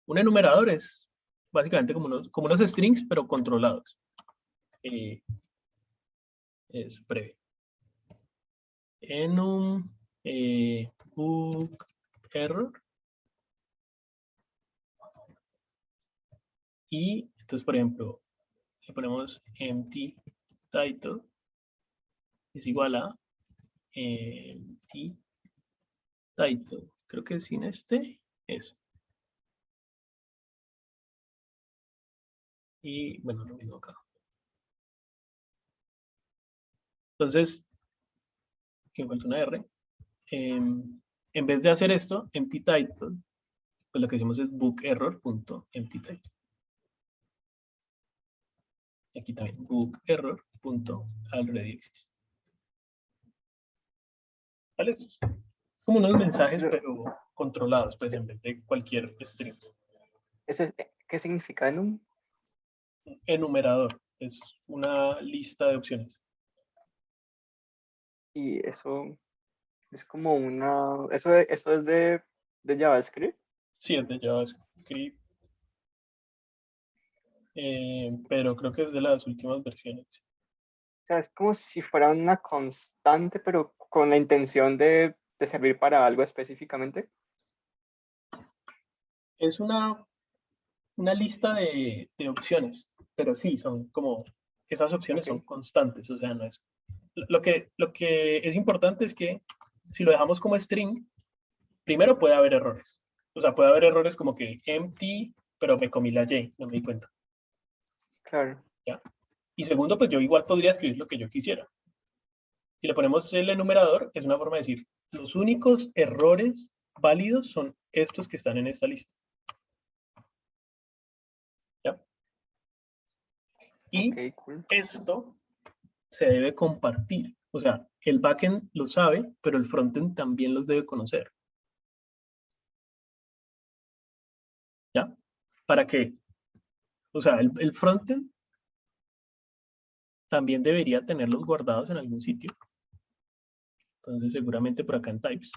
Un enumerador es básicamente como unos strings, pero controlados. Es breve. Enum book error. Y entonces, por ejemplo, le ponemos empty title es igual a empty title. Creo que sin eso. Y bueno, lo mismo acá. Entonces, que falta una R. En vez de hacer esto, empty title, pues lo que hacemos es book error.empty title. Aquí también book error.already exist. ¿Vale? Es como unos mensajes, pero controlados, pues en vez de cualquier string. ¿Qué significa enum? Enumerador es una lista de opciones. Y eso es como eso es de JavaScript. Sí, es de JavaScript. Pero creo que es de las últimas versiones. O sea, es como si fuera una constante, pero con la intención de servir para algo específicamente. Es una lista de opciones, pero sí, son como, esas opciones son constantes, o sea, no es. Lo que es importante es que si lo dejamos como string, primero puede haber errores. O sea, puede haber errores como que empty, pero me comí la J, no me di cuenta. Claro. ¿Ya? Y segundo, pues yo igual podría escribir lo que yo quisiera. Si le ponemos el enumerador, es una forma de decir, los únicos errores válidos son estos que están en esta lista. ¿Ya? Y Okay, cool. esto se debe compartir. O sea, el backend lo sabe, pero el frontend también los debe conocer. ¿Ya? ¿Para qué? O sea, el frontend también debería tenerlos guardados en algún sitio. Entonces, seguramente por acá en types.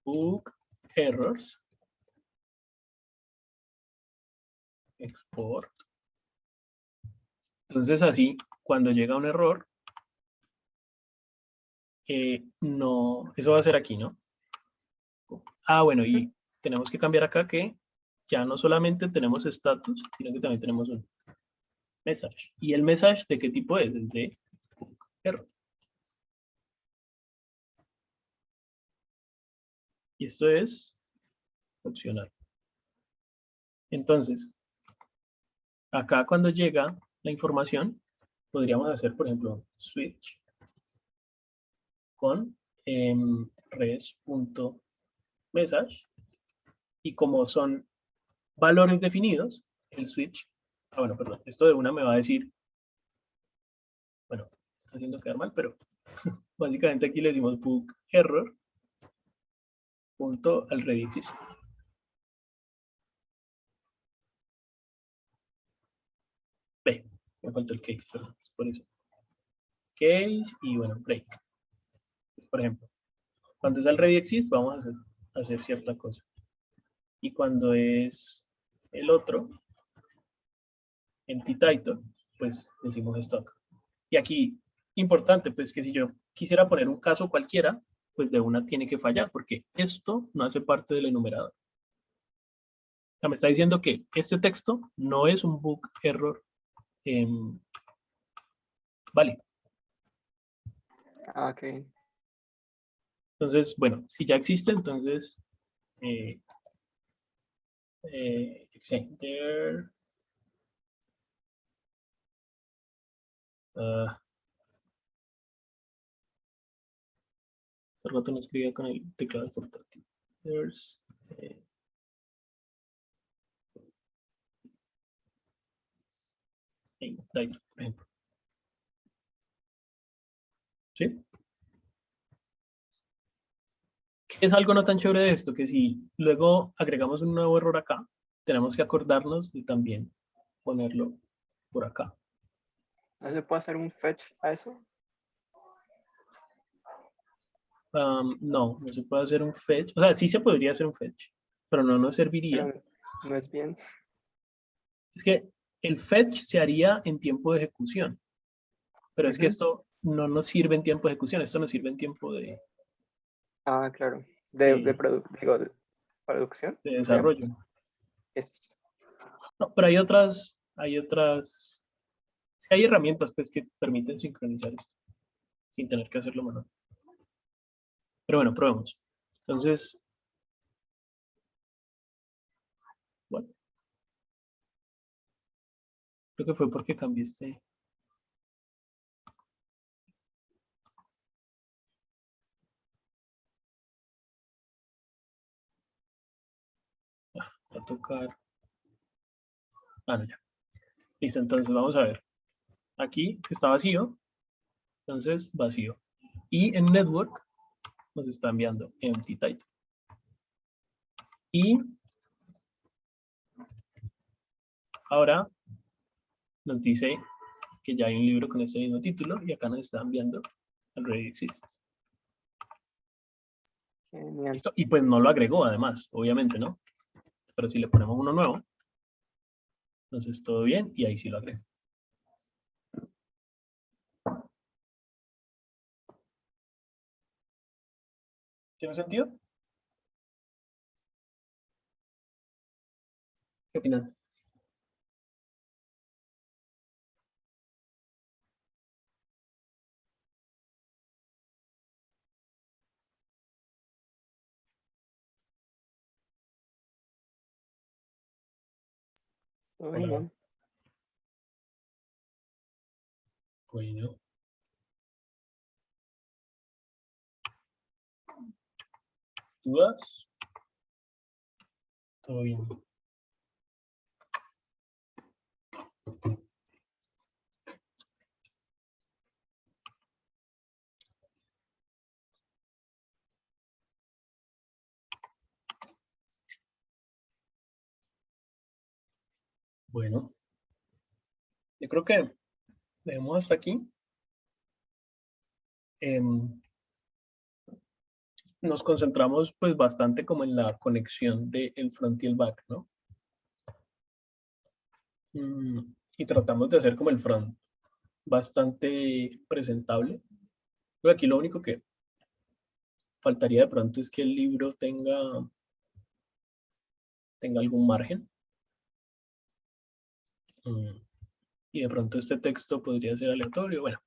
Book errors. Export. Entonces, así, cuando llega un error, no, eso va a ser aquí, ¿no? Ah, bueno, y tenemos que cambiar acá que ya no solamente tenemos status, sino que también tenemos un message. ¿Y el message de qué tipo es? El de error. Y esto es opcional. Entonces, acá cuando llega la información, podríamos hacer, por ejemplo, switch con res.message. Y como son valores definidos, el switch, bueno, perdón, esto de una me va a decir, bueno, está haciendo quedar mal, pero básicamente aquí le decimos book error punto already exist. B, me faltó el case, perdón, es por eso. Case y bueno, break. Por ejemplo, cuando es already exist, vamos a hacer cierta cosa. Y cuando es el otro, empty title, pues decimos stock. Y aquí, importante, pues que si yo quisiera poner un caso cualquiera, pues de una tiene que fallar, porque esto no hace parte del enumerador. O sea, me está diciendo que este texto no es un book error válido. Ah, ok. Entonces, bueno, si ya existe, entonces there, hace rato no escribía con el teclado portátil. There's en type, por ejemplo. ¿Sí? ¿Qué es algo no tan chévere de esto? Que si luego agregamos un nuevo error acá, tenemos que acordarnos de también ponerlo por acá. ¿No se puede hacer un fetch a eso? No, no se puede hacer un fetch. O sea, sí se podría hacer un fetch, pero no nos serviría. Pero no es bien. Es que el fetch se haría en tiempo de ejecución, pero es que Ujú. esto no nos sirve en tiempo de ejecución, esto nos sirve en tiempo de, Ah, claro. de- Digo, de producción. de ¿Se llama? desarrollo. Es, No, pero hay herramientas pues que permiten sincronizar esto sin tener que hacerlo manual. Pero bueno, probemos. Entonces, bueno, creo que fue porque cambié este. Va a tocar. Ah, no, ya. Listo, entonces vamos a ver. Aquí está vacío, entonces vacío. Y en network nos está enviando empty type. Y ahora nos dice que ya hay un libro con este mismo título y acá nos está enviando already exists. genial. ¿Listo? Y pues no lo agregó además, obviamente, ¿no? Pero si le ponemos uno nuevo, entonces todo bien y ahí sí lo agrego. ¿Tiene sentido? ¿Qué opinan? Todo Hola. bien. Bueno. ¿Dudas? Todo bien. Bueno, yo creo que dejemos hasta aquí. Nos concentramos pues bastante como en la conexión del front y el back, ¿no? Y tratamos de hacer como el front bastante presentable. Pero aquí lo único que faltaría de pronto es que el libro tenga algún margen. Y de pronto este texto podría ser aleatorio. Bueno.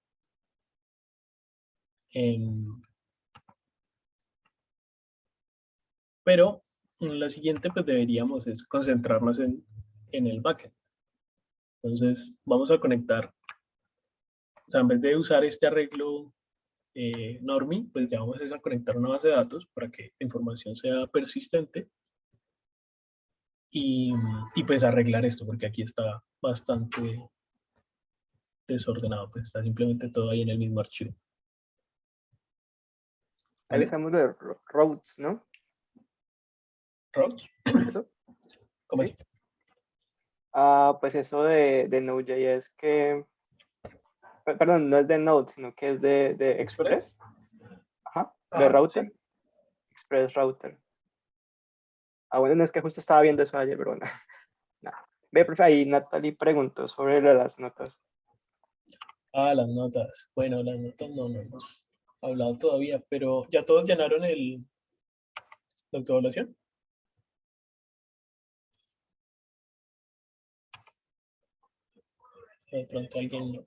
Pero en la siguiente pues deberíamos es concentrarnos en el backend. Entonces vamos a conectar, o sea, en vez de usar este arreglo normie, pues ya vamos a conectar una base de datos para que la información sea persistente y pues arreglar esto, porque aquí está bastante desordenado, pues está simplemente todo ahí en el mismo archivo. Ahí ¿Vale? usamos de routes, ¿no? ¿Routes? ¿Cierto? ¿Cómo Sí. así? Ah, pues eso de Node.js que, perdón, no es de Node, sino que es de ¿Express? Express. Ajá, de Ajá, sí. router, Express Router. Ah, bueno, no es que justo estaba viendo eso ayer, pero bueno, nada. Ve, profe, ahí Natalie preguntó sobre las notas. Ah, las notas. Bueno, las notas no hemos hablado todavía, pero ¿ya todos llenaron la autoevaluación? De pronto alguien no.